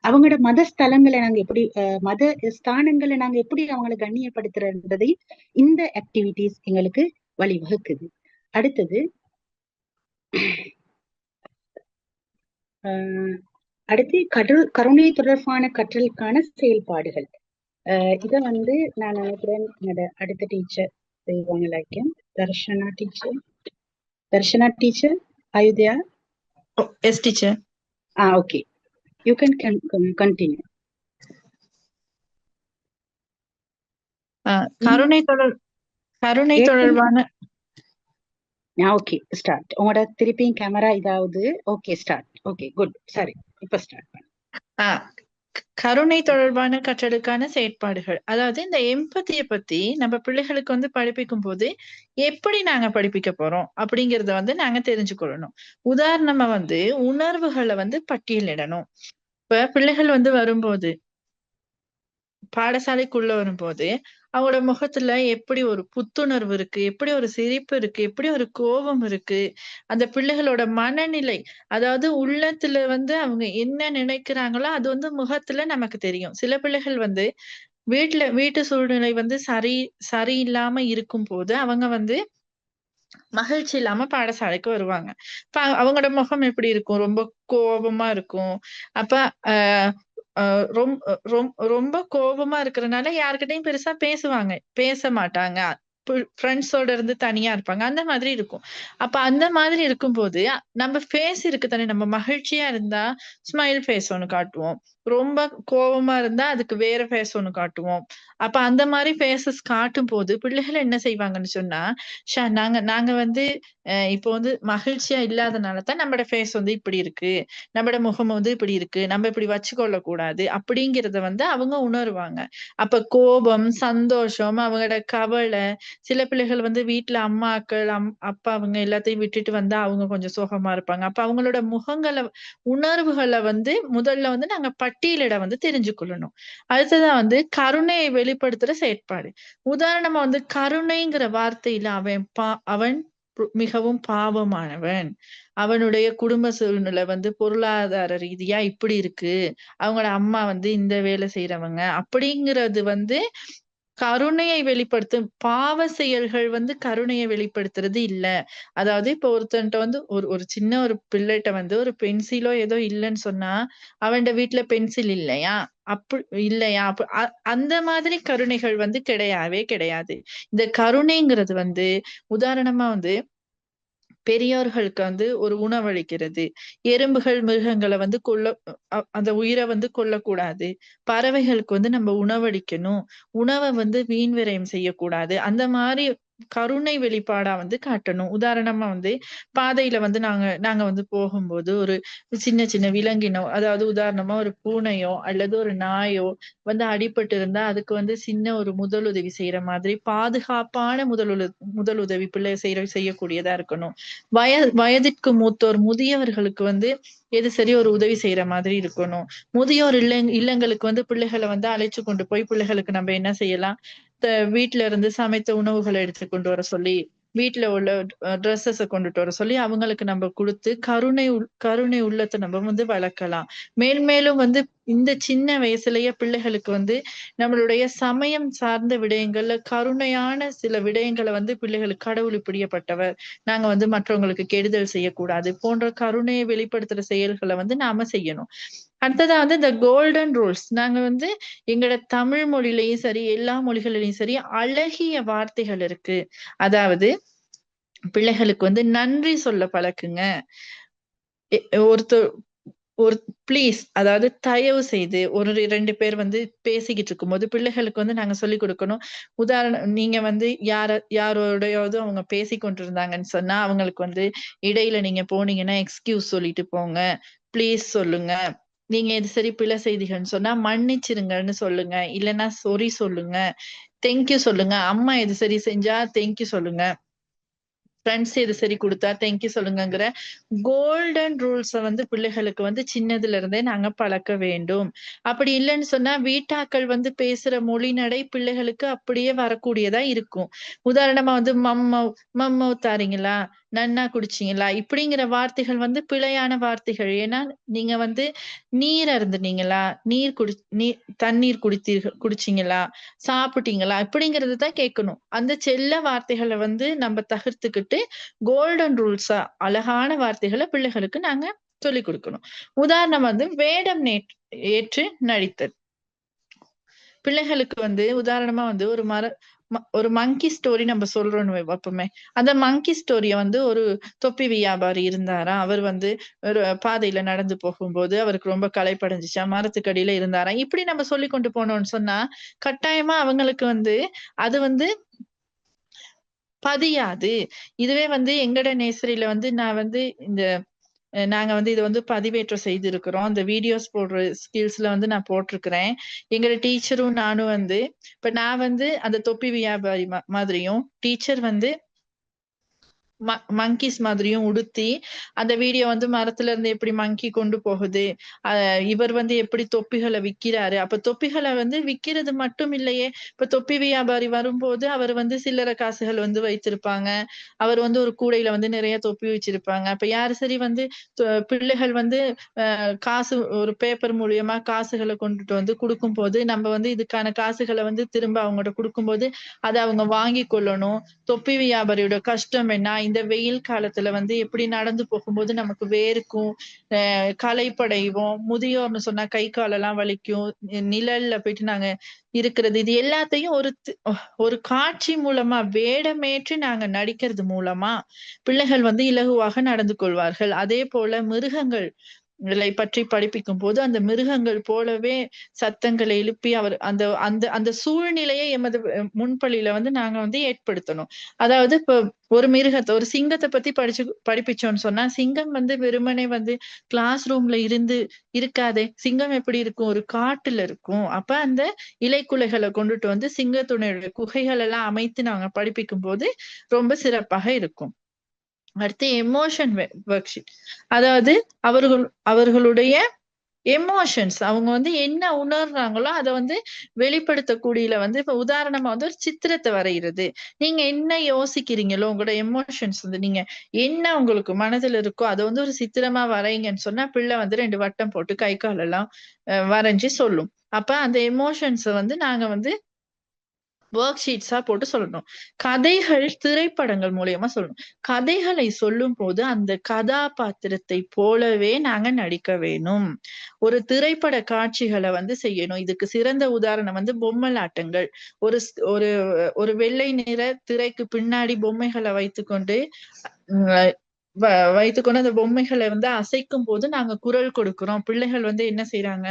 B: அவங்களோட மத ஸ்தலங்களை நாங்க எப்படி மத ஸ்தானங்களை நாங்க எப்படி அவங்களை கண்ணியப்படுத்துறதை இந்த ஆக்டிவிட்டிஸ் எங்களுக்கு வழிவகுக்குது. அடுத்தது கருணை தொடர்பான கற்றலுக்கான செயல்பாடுகள். இத நான் நினைக்கிறேன் அடுத்த டீச்சர் செய்வாங்க. Darshana teacher, are you there?
D: Oh, yes teacher.
B: Okay, you can continue.
D: கருணை தொடர்பான
B: ஓகே ஸ்டார்ட். உங்களோட திருப்பியும் கேமரா இதாவது. Okay start. ஓகே குட், சரி இப்ப ஸ்டார்ட் பண்ணு.
D: கருணை தொடர்பான கற்றலுக்கான செயற்பாடுகள். அதாவது இந்த எம்பத்தியை பத்தி நம்ம பிள்ளைகளுக்கு படிப்பிக்கும் போது எப்படி நாங்க படிப்பிக்க போறோம் அப்படிங்கறத நாங்க தெரிஞ்சுக்கொள்ளணும். உதாரணமா உணர்வுகளை பட்டியலிடணும். இப்ப பிள்ளைகள் வரும்போது, பாடசாலைக்குள்ள வரும்போது அவங்களோட முகத்துல எப்படி ஒரு புத்துணர்வு இருக்கு, எப்படி ஒரு சிரிப்பு இருக்கு, எப்படி ஒரு கோபம் இருக்கு, அந்த பிள்ளைகளோட மனநிலை, அதாவது உள்ளத்துல அவங்க என்ன நினைக்கிறாங்களோ அது முகத்துல நமக்கு தெரியும். சில பிள்ளைகள் வீட்டு சூழ்நிலை சரியில்லாம இருக்கும் போது அவங்க மகிழ்ச்சி இல்லாம பாடசாலைக்கு வருவாங்க. அவங்களோட முகம் எப்படி இருக்கும், ரொம்ப கோபமா இருக்கும். அப்ப ரொம்ப கோபமா இருக்கிறதுனால யாருக்கிட்டையும் பெருசா பேச மாட்டாங்க. ஃப்ரெண்ட்ஸோட இருந்து தனியா இருப்பாங்க. அந்த மாதிரி இருக்கும். அப்ப அந்த மாதிரி இருக்கும்போது நம்ம ஃபேஸ் இருக்கு தானே, நம்ம மகிழ்ச்சியா இருந்தா ஸ்மைல் ஃபேஸ் ஒண்ணு காட்டுவோம், ரொம்ப கோபமா இருந்தா அதுக்கு வேற ஃபேஸ் ஒண்ணு காட்டுவோம். அப்ப அந்த மாதிரி ஃபேஸஸ் காட்டும் போது பிள்ளைகள் என்ன செய்வாங்கன்னு சொன்னா, நாங்க இப்போ மகிழ்ச்சியா இல்லாதனாலதான் நம்மளோட ஃபேஸ் இப்படி இருக்கு, நம்மளோட முகம் இப்படி இருக்கு, நம்ம இப்படி வச்சுக்கொள்ள கூடாது அப்படிங்கறத அவங்க உணர்வாங்க. அப்ப கோபம், சந்தோஷம், அவங்களோட கவலை, சில பிள்ளைகள் வீட்டுல அம்மாக்கள் அப்பா அவங்க எல்லாத்தையும் விட்டுட்டு அவங்க கொஞ்சம் சோகமா இருப்பாங்க. அப்ப அவங்களோட உணர்வுகளை முதல்ல நாங்க பட்டியலிட தெரிஞ்சுக்கொள்ளணும். அடுத்ததான் கருணையை வெளிப்படுத்துற செயற்பாடு. உதாரணமா கருணைங்கிற வார்த்தையில அவன் மிகவும் பாவமானவன், அவனுடைய குடும்ப சூழ்நிலை வந்து பொருளாதார ரீதியா இப்படி இருக்கு, அவங்களோட அம்மா வந்து இந்த வேலை செய்யறவங்க அப்படிங்கிறது வந்து கருணையை வெளிப்படுத்தும். பாவ செயல்கள் வந்து கருணையை வெளிப்படுத்துறது இல்ல. அதாவது இப்ப ஒருத்தன்ட்ட வந்து ஒரு ஒரு சின்ன ஒரு பிள்ளைட்ட வந்து ஒரு பென்சிலோ ஏதோ இல்லன்னு சொன்னா, அவன்ட வீட்ல பென்சில் இல்லையா? இல்லையா? அந்த மாதிரி கருணைகள் வந்து கிடையவே கிடையாது. இந்த கருணைங்கிறது வந்து உதாரணமா வந்து பெரியோர்களுக்கு வந்து ஒரு உணவளிக்கிறது. எறும்புகள், மிருகங்கள வந்து அந்த உயிர வந்து கொல்லக்கூடாது. பறவைகளுக்கு வந்து நம்ம உணவளிக்கணும். உணவ வந்து வீண் விரயம் செய்யக்கூடாது. அந்த மாரி கருணை வெளிப்பாடா வந்து காட்டணும். உதாரணமா வந்து பாதையில வந்து நாங்க நாங்க வந்து போகும்போது ஒரு சின்ன சின்ன விலங்கினம், அதாவது உதாரணமா ஒரு பூனையோ அல்லது ஒரு நாயோ வந்து அடிபட்டு இருந்தா, அதுக்கு வந்து சின்ன ஒரு முதலுதவி செய்யற மாதிரி பாதுகாப்பான முதலுதவி பிள்ளை செய்யக்கூடியதா இருக்கணும். வயதிற்கு மூத்தோர், முதியவர்களுக்கு வந்து எது சரி ஒரு உதவி செய்யற மாதிரி இருக்கணும். முதியோர் இல்லங்களுக்கு வந்து பிள்ளைகள வந்து அழைச்சு கொண்டு போய் பிள்ளைகளுக்கு நம்ம என்ன செய்யலாம்? வீட்ல இருந்து சமைத்த உணவுகள எடுத்து கொண்டு வர சொல்லி, வீட்ல உள்ள ட்ரெஸ்ஸஸ கொண்டுட்டு வர சொல்லி அவங்களுக்கு நம்ம குடுத்து கருணை உள்ளத்த நம்ம வந்து வளர்க்கலாம். மேலும் வந்து இந்த சின்ன வயசுலயே பிள்ளைகளுக்கு வந்து நம்மளுடைய சமயம் சார்ந்த விடயங்கள்ல கருணையான சில விடயங்கள வந்து பிள்ளைகளுக்கு கடவுள் இப்படியப்பட்டவர், நாங்க வந்து மற்றவங்களுக்கு கெடுதல் செய்யக்கூடாது போன்ற கருணையை வெளிப்படுத்துற செயல்கள வந்து நாம செய்யணும். அடுத்ததா வந்து இந்த கோல்டன் ரூல்ஸ். நாங்க வந்து எங்களோட தமிழ் மொழியிலயும் சரி, எல்லா மொழிகளிலயும் சரி அழகிய வார்த்தைகள் இருக்கு. அதாவது பிள்ளைகளுக்கு வந்து நன்றி சொல்ல பழக்குங்க. ஒருத்தர் ஒரு ப்ளீஸ், அதாவது தயவு செய்து ஒரு 2 பேர் வந்து பேசிக்கிட்டு இருக்கும்போது பிள்ளைகளுக்கு வந்து நாங்க சொல்லிக் குடுக்கணும். நீங்க வந்து யாரோடையாவது அவங்க பேசிக் கொண்டிருந்தாங்கன்னு சொன்னா, அவங்களுக்கு வந்து இடையில நீங்க போனீங்கன்னா எக்ஸ்கியூஸ் சொல்லிட்டு போங்க. ப்ளீஸ் சொல்லுங்க. நீங்க இது சரி பிழை செய்தீங்கன்னு சொன்னா மன்னிச்சிருங்கன்னு சொல்லுங்க. இல்லன்னா சாரி சொல்லுங்க. தேங்க் யூ சொல்லுங்க. அம்மா இது சரி செஞ்சா தேங்க் யூ சொல்லுங்க. ஃப்ரெண்ட்ஸ் எது சரி குடுத்தா தேங்க் யூ சொல்லுங்கங்கிற கோல்டன் ரூல்ஸ வந்து பிள்ளைகளுக்கு வந்து சின்னதுல இருந்தே நாங்க பழக்க வேண்டும். அப்படி இல்லன்னு சொன்னா வீட்டாக்கள் வந்து பேசுற மொழி நடை பிள்ளைகளுக்கு அப்படியே வரக்கூடியதா இருக்கும். உதாரணமா வந்து மம்மவ் தாரீங்களா? நன்னா குடிச்சீங்களா? இப்படிங்கிற வார்த்தைகள் வந்து பிழையான வார்த்தைகள். ஏன்னா நீங்க வந்து நீர் அருந்துனீங்களா? தண்ணீர் குடிச்சீங்களா? சாப்பிட்டீங்களா? இப்படிங்கிறது தான் கேட்கணும். அந்த செல்ல வார்த்தைகள வந்து நம்ம தவிர்த்துக்கிட்டு கோல்டன் ரூல்ஸா அழகான வார்த்தைகள பிள்ளைகளுக்கு நாங்க சொல்லிக் குடுக்கணும். உதாரணம் வந்து வேடம் ஏற்று நடித்தல். பிள்ளைகளுக்கு வந்து உதாரணமா வந்து ஒரு மங்கி ஸ்டோரி நம்ம சொல்றோம்னு வைப்போமே. அந்த மங்கி ஸ்டோரிய வந்து ஒரு தொப்பி வியாபாரி இருந்தாராம். அவர் வந்து ஒரு பாதையில நடந்து போகும்போது அவருக்கு ரொம்ப களைப்படைஞ்சுச்சாம். மரத்துக்கு அடியில இருந்தாராம். இப்படி நம்ம சொல்லிக் கொண்டு போனோம்னு சொன்னா, கட்டாயமா அவங்களுக்கு வந்து அது வந்து பதியாது. இதுவே வந்து எங்கட நேசரியில வந்து நான் வந்து நாங்க வந்து இத வந்து பதிவேற்றம் செய்திருக்கிறோம். அந்த வீடியோஸ் போடுற ஸ்கில்ஸ்ல வந்து நான் போட்டிருக்கிறேன். எங்க டீச்சரும் நானும் வந்து இப்ப நான் வந்து அந்த தொப்பி வியாபாரி மாதிரியும், டீச்சர் வந்து மங்கீஸ் மாதிரியும் உடுத்தி, அந்த வீடியோ வந்து மரத்துல இருந்து எப்படி மங்கி கொண்டு போகுது, இவர் வந்து எப்படி தொப்பிகள விக்கிறாரு. அப்ப தொப்பிகள வந்து விக்கிறது மட்டும் இல்லையே, இப்ப தொப்பி வியாபாரி வரும்போது அவர் வந்து சில்லறை காசுகள் வந்து வைத்திருப்பாங்க. அவர் வந்து ஒரு கூடையில வந்து நிறைய தொப்பி வச்சிருப்பாங்க. அப்ப யாரு சரி வந்து பிள்ளைகள் வந்து காசு ஒரு பேப்பர் மூலியமா காசுகள கொண்டுட்டு வந்து குடுக்கும்போது, நம்ம வந்து இதுக்கான காசுகள வந்து திரும்ப அவங்கட்ட குடுக்கும்போது, அத அவங்க வாங்கிக் கொள்ளணும். தொப்பி வியாபாரியோட கஷ்டம் என்ன? இந்த வெயில் காலத்துல வந்து எப்படி நடந்து போகும்போது நமக்கு வேர்க்கும், களைப்படைவோம். முதியோர்ன்னு சொன்னா கை காலெல்லாம் வலிக்கும். நிழல்ல போயிட்டு நாங்க இருக்கிறது. இது எல்லாத்தையும் ஒரு காட்சி மூலமா வேடமேற்று நாங்க நடிக்கிறது மூலமா பிள்ளைகள் வந்து இலகுவாக நடந்து கொள்வார்கள். அதே போல மிருகங்கள் பற்றி படிப்பிக்கும் போது அந்த மிருகங்கள் போலவே சத்தங்களை எழுப்பி அவர் அந்த அந்த அந்த சூழ்நிலையை எமது முன்பள்ளியில வந்து நாங்க வந்து ஏற்படுத்தணும். அதாவது இப்ப ஒரு சிங்கத்தை பத்தி படிப்பிச்சோம்னு சொன்னா, சிங்கம் வந்து வெறுமனே வந்து கிளாஸ் ரூம்ல இருக்காதே. சிங்கம் எப்படி இருக்கும்? ஒரு காட்டுல இருக்கும். அப்ப அந்த இலைக்குலைகளை கொண்டுட்டு வந்து சிங்கத்துடைய குகைகள் எல்லாம் அமைத்து நாங்க படிப்பிக்கும் போது ரொம்ப சிறப்பாக இருக்கும். அடுத்து எமோஷன் ஒர்க் ஷீட். அதாவது அவர்களுடைய எமோஷன்ஸ் அவங்க வந்து என்ன உணர்றாங்களோ அதை வந்து வெளிப்படுத்தக்கூடியல வந்து இப்ப உதாரணமா வந்து ஒரு சித்திரத்தை வரைகிறது. நீங்க என்ன யோசிக்கிறீங்களோ உங்களோட எமோஷன்ஸ் வந்து நீங்க என்ன உங்களுக்கு மனதுல இருக்கோ அதை வந்து ஒரு சித்திரமா வரைங்கன்னு சொன்னா பிள்ளை வந்து 2 வட்டம் போட்டு கை காலெல்லாம் வரைஞ்சு சொல்லும். அப்ப அந்த எமோஷன்ஸ் வந்து நாங்க வந்து ஒர்க் ஷீட்ஸா போட்டு சொல்லணும். கதைகள் திரைப்படங்கள் மூலியமா சொல்லணும். கதைகளை சொல்லும் போது அந்த கதாபாத்திரத்தை போலவே நாங்க நடிக்க வேணும். ஒரு திரைப்பட காட்சிகளை வந்து செய்யணும். இதுக்கு சிறந்த உதாரணம் வந்து பொம்மலாட்டங்கள். ஒரு ஒரு ஒரு வெள்ளை நிற திரைக்கு பின்னாடி பொம்மைகளை வைத்துக்கொண்டு வைத்துக்கொண்டு அந்த பொம்மைகளை வந்து அசைக்கும் போது நாங்க குரல் கொடுக்கிறோம். பிள்ளைகள் வந்து என்ன செய்யறாங்க,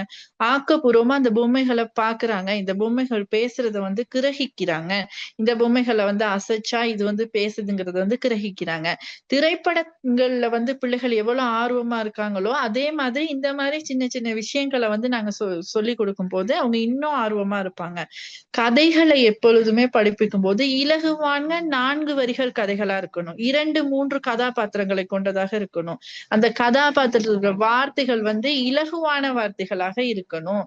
D: ஆக்கப்பூர்வமா அந்த பொம்மைகளை பாக்குறாங்க. இந்த பொம்மைகள் பேசுறத வந்து கிரகிக்கிறாங்க. இந்த பொம்மைகளை வந்து அசைச்சா இது வந்து பேசுதுங்கிறத வந்து கிரகிக்கிறாங்க. திரைப்படங்கள்ல வந்து பிள்ளைகள் எவ்வளவு ஆர்வமா இருக்காங்களோ அதே மாதிரி இந்த மாதிரி சின்ன சின்ன விஷயங்களை வந்து நாங்க சொல்லி கொடுக்கும் போது அவங்க இன்னும் ஆர்வமா இருப்பாங்க. கதைகளை எப்பொழுதுமே படிப்பிக்கும் போது இலகுவான 4 வரிகள் கதைகளா இருக்கணும். 2, 3 கதாபாத்திரங்களை கொண்டதாக இருக்கணும். அந்த கதாபாத்திரத்துல வார்த்தைகள் வந்து இலகுவான வார்த்தைகளாக இருக்கணும்.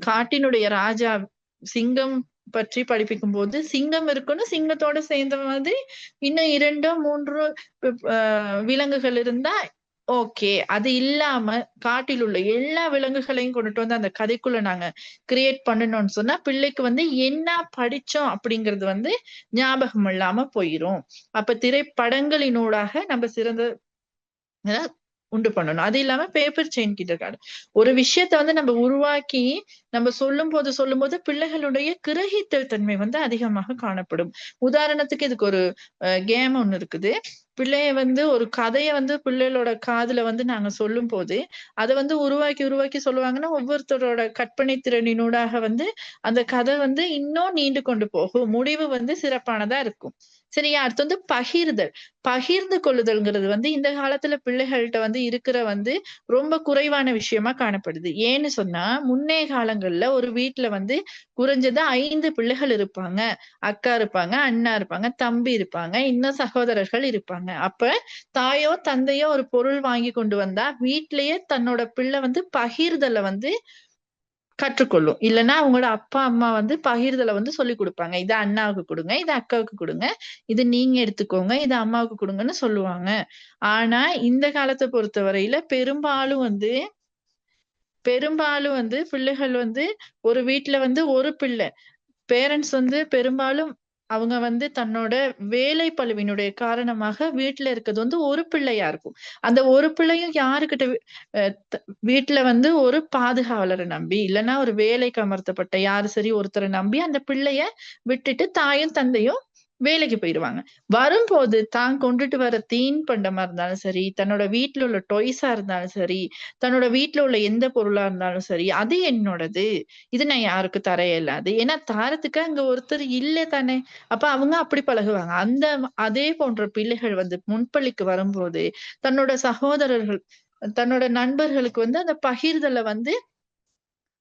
D: காட்டினுடைய ராஜா சிங்கம் பற்றி படிப்பிக்கும் போது சிங்கம் இருக்கணும். சிங்கத்தோட சேர்ந்த மாதிரி இன்னும் 2, 3 விலங்குகள் இருந்தா ஓகே. அது இல்லாம காட்டில் உள்ள எல்லா விலங்குகளையும் கொண்டுட்டு வந்து அந்த கதைக்குள்ள நாங்க கிரியேட் பண்ணணும்னு சொன்னா பிள்ளைக்கு வந்து என்ன படிச்சோம் அப்படிங்கிறது வந்து ஞாபகம் இல்லாம போயிரும். அப்ப திரைப்படங்களினூடாக நம்ம சிறந்த உண்டு பண்ணணும். அது இல்லாம பேப்பர் செயின் கிட்ட இருக்காது. ஒரு விஷயத்த வந்து நம்ம உருவாக்கி நம்ம சொல்லும் போது பிள்ளைகளுடைய கிரகித்தல் தன்மை வந்து அதிகமாக காணப்படும். உதாரணத்துக்கு இதுக்கு ஒரு கேம் ஒண்ணு இருக்குது. பிள்ளைய வந்து ஒரு கதைய வந்து பிள்ளைகளோட காதுல வந்து நாங்க சொல்லும் போது அதை வந்து உருவாக்கி சொல்லுவாங்கன்னா ஒவ்வொருத்தரோட கற்பனை திறனினூடாக வந்து அந்த கதை வந்து இன்னும் நீண்டு கொண்டு போகும். முடிவு வந்து சிறப்பானதா இருக்கும். சரியா? அடுத்து வந்து பகிர்ந்து கொள்ளுதல்ங்கிறது வந்து இந்த காலத்துல பிள்ளைகள்கிட்ட வந்து இருக்கிற வந்து ரொம்ப குறைவான விஷயமா காணப்படுது. ஏன்னு சொன்னா முன்னைய காலங்கள்ல ஒரு வீட்டுல வந்து குறைஞ்சது 5 பிள்ளைகள் இருப்பாங்க. அக்கா இருப்பாங்க, அண்ணா இருப்பாங்க, தம்பி இருப்பாங்க, இன்னும் சகோதரர்கள் இருப்பாங்க. அப்ப தாயோ தந்தையோ ஒரு பொருள் வாங்கி கொண்டு வந்தா வீட்டிலேயே தன்னோட பிள்ளை வந்து பகிர்தலை வந்து கற்றுக்கொள்ளும். இல்லைன்னா அவங்களோட அப்பா அம்மா வந்து பகிர்தலை வந்து சொல்லி கொடுப்பாங்க. இதை அண்ணாவுக்கு கொடுங்க, இதை அக்காவுக்கு கொடுங்க, இது நீங்க எடுத்துக்கோங்க, இதை அம்மாவுக்கு கொடுங்கன்னு சொல்லுவாங்க. ஆனா இந்த காலத்தை பொறுத்தவரையில பெரும்பாலும் வந்து பிள்ளைகள் வந்து ஒரு வீட்டுல வந்து ஒரு பிள்ளை பேரண்ட்ஸ் வந்து பெரும்பாலும் அவங்க வந்து தன்னோட வேலை பளுவினுடைய காரணமாக வீட்டுல இருக்கிறது வந்து ஒரு பிள்ளையா இருக்கும். அந்த ஒரு பிள்ளையும் யாருக்கிட்ட வீட்டுல வந்து ஒரு பாதுகாவலரை நம்பி இல்லைன்னா ஒரு வேலைக்கு அமர்த்தப்பட்ட யாரு சரி ஒருத்தரை நம்பி அந்த பிள்ளைய விட்டுட்டு தாயும் தந்தையும் வேலைக்கு போயிடுவாங்க. வரும்போது தான் கொண்டுட்டு வர தீன் பண்டமா இருந்தாலும் சரி, தன்னோட வீட்டுல உள்ள டொய்ஸா இருந்தாலும் சரி, தன்னோட வீட்டுல உள்ள எந்த பொருளா இருந்தாலும் சரி, அது என்னோடது, இது நான் யாருக்கு தர இயலாது. ஏன்னா தாரத்துக்கு அங்க ஒருத்தர் இல்ல தானே. அப்ப அவங்க அப்படி பழகுவாங்க. அதே போன்ற பிள்ளைகள் வந்து முன்பள்ளிக்கு வரும்போது தன்னோட சகோதரர்கள் தன்னோட நண்பர்களுக்கு வந்து அந்த பகிர்தலை வந்து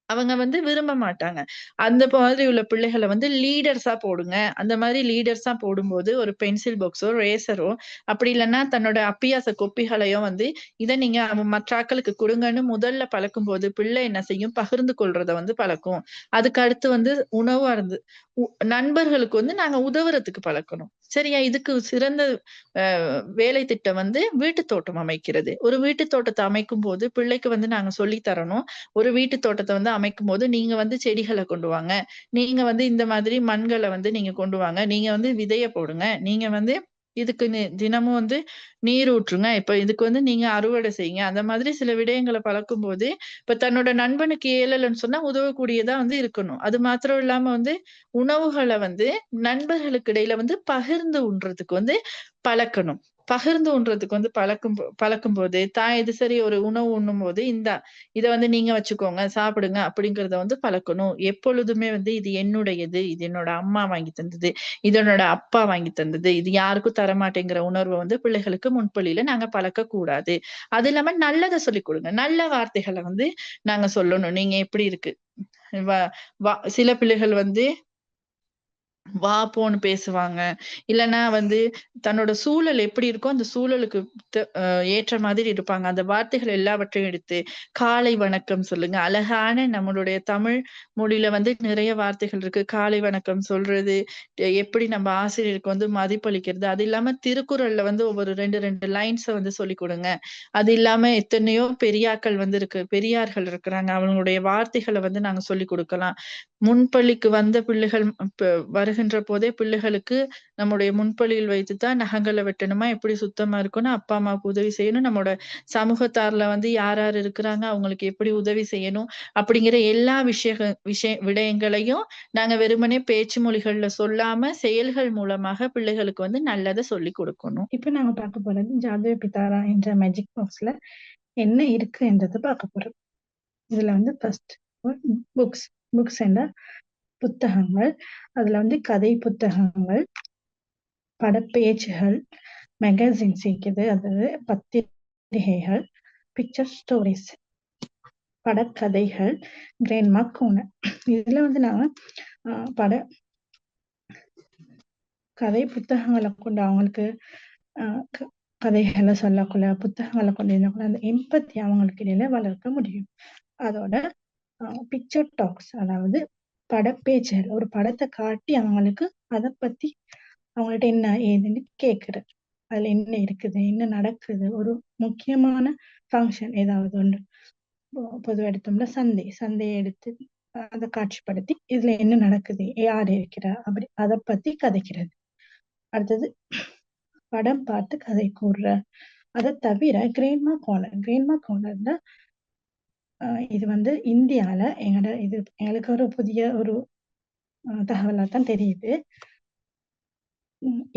D: அவங்க வந்து விரும்ப மாட்டாங்க. அந்த மாதிரி உள்ள பிள்ளைகளை வந்து லீடர்ஸா போடுங்க. அந்த மாதிரி லீடர்ஸா போடும்போது ஒரு பென்சில் பாக்ஸோ ரேசரோ அப்படி இல்லைன்னா தன்னோட அப்பியாச கொப்பிகளையோ வந்து இதை நீங்க மற்ற ஆட்களுக்கு கொடுங்கன்னு முதல்ல பழக்கும் போது பிள்ளை என்ன செய்யும், பகிர்ந்து கொள்றத வந்து பழக்கும். அதுக்கு அடுத்து வந்து உணவு அருந்து நண்பர்களுக்கு வந்து நாங்க உதவுறதுக்கு பழக்கணும். சரியா? இதுக்கு சிறந்த வேலை திட்டம் வந்து வீட்டு தோட்டம் அமைக்கிறது. ஒரு வீட்டு தோட்டத்தை அமைக்கும் போது பிள்ளைக்கு வந்து நாங்க சொல்லி தரணும். ஒரு வீட்டு தோட்டத்தை வந்து அமைக்கும் போது நீங்க வந்து செடிகளை கொண்டு வாங்க, நீங்க வந்து இந்த மாதிரி மண்களை வந்து நீங்க கொண்டு வாங்க, நீங்க வந்து விதைய போடுங்க, நீங்க வந்து இதுக்கு தினமும் வந்து நீர் ஊற்றுங்க, இப்ப இதுக்கு வந்து நீங்க அறுவடை செய்யுங்க. அந்த மாதிரி சில விடயங்களை பழக்கும் போது இப்ப தன்னோட நண்பனுக்கு இயலலன்னு சொன்னா உதவக்கூடியதா வந்து இருக்கணும். அது மாத்திரம் இல்லாம வந்து உணவுகளை வந்து நண்பர்களுக்கு இடையில வந்து பகிர்ந்து உண்றதுக்கு வந்து பழக்கணும். பகிர்ந்து உண்றதுக்கு வந்து பழக்கும் போது தான் இது சரி ஒரு உணவு உண்ணும் போது இதை வந்து நீங்க வச்சுக்கோங்க, சாப்பிடுங்க அப்படிங்கறத வந்து பழக்கணும். எப்பொழுதுமே வந்து இது என்னுடையது, இது என்னோட அம்மா வாங்கி தந்தது, இது என்னோட அப்பா வாங்கி தந்தது, இது யாருக்கும் தரமாட்டேங்கிற உணர்வை வந்து பிள்ளைகளுக்கு முன்பள்ளியில நாங்க பழக்க கூடாது. அது இல்லாம நல்லதை சொல்லிக் கொடுங்க. நல்ல வார்த்தைகளை வந்து நாங்க சொல்லணும். நீங்க எப்படி இருக்கு சில பிள்ளைகள் வந்து வா போன்னு பேசுவாங்க. இல்லன்னா வந்து தன்னோட சூழல் எப்படி இருக்கோ அந்த சூழலுக்கு ஏற்ற மாதிரி இருப்பாங்க. அந்த வார்த்தைகள் எல்லாவற்றையும் எடுத்து காலை வணக்கம் சொல்லுங்க. அழகான நம்மளுடைய தமிழ் மொழியில வந்து நிறைய வார்த்தைகள் இருக்கு. காலை வணக்கம் சொல்றது, எப்படி நம்ம ஆசிரியருக்கு வந்து மதிப்பளிக்கிறது. அது இல்லாம திருக்குறள்ல வந்து ஒவ்வொரு 2 லைன்ஸ வந்து சொல்லிக் கொடுங்க. அது இல்லாம எத்தனையோ பெரியாக்கள் வந்து பெரியார்கள் இருக்கிறாங்க. அவங்களுடைய வார்த்தைகள வந்து நாங்க சொல்லிக் கொடுக்கலாம். முன்பள்ளிக்கு வந்த பிள்ளைகள் வருகின்ற போதே பிள்ளைகளுக்கு நம்முடைய முன்பள்ளியில் வைத்துதான் நகங்களை வெட்டணுமா, எப்படி சுத்தமா இருக்கணும், அப்பா அம்மாவுக்கு உதவி செய்யணும், நம்மளோட சமூகத்தார்ல வந்து யார் யார் இருக்கிறாங்க அவங்களுக்கு எப்படி உதவி செய்யணும் அப்படிங்கிற எல்லா விடயங்களையும் நாங்க வெறுமனே பேச்சு மொழிகள்ல சொல்லாம செயல்கள் மூலமாக பிள்ளைகளுக்கு வந்து நல்லதை சொல்லி கொடுக்கணும்.
E: இப்ப நாங்க பார்க்க போறது ஜாதுவே பிதாரா என்ற மேஜிக் பாக்ஸ்ல என்ன இருக்கு என்றதை பார்க்க போறோம். இதுல வந்து ஃபர்ஸ்ட் புக்ஸ் என்ற புத்தகங்கள், அதுல வந்து கதை புத்தகங்கள், படப்பேச்சுகள், மேகசின்ஸ் இருக்குது, அதாவது பத்திரிகைகள், பிக்சர் ஸ்டோரிஸ், படக்கதைகள், கிராண்ட்மா கோனர். இதுல வந்து நாங்க பட கதை புத்தகங்களை கொண்டு அவங்களுக்கு கதைகளை சொல்லக்குள்ள, புத்தகங்களை கொண்டு இருக்கக்குள்ள அந்த எம்பத்தி அவங்களுக்கு இடையில வளர்க்க முடியும். அதோட பிக்சர் டாக்ஸ், அதாவது படப்பேச்சுகள், ஒரு படத்தை காட்டி அவங்களுக்கு அதை பத்தி அவங்கள்ட்ட என்ன ஏதுன்னு கேட்குறது, அதுல என்ன இருக்குது, என்ன நடக்குது, ஒரு முக்கியமான ஃபங்க்ஷன் ஏதாவது ஒன்று பொதுவாக எடுத்தோம்னா சந்தையை எடுத்து அதை காட்சிப்படுத்தி இதுல என்ன நடக்குது, யார் இருக்கிறா, அப்படி அதை பத்தி கதைக்கிறது. அடுத்தது படம் பார்த்து கதை கூறுற. அதை தவிர கிராண்ட்மா கார்னர்ல இது வந்து இந்தியால எங்களுக்கு ஒரு புதிய ஒரு தகவலா தான் தெரியுது.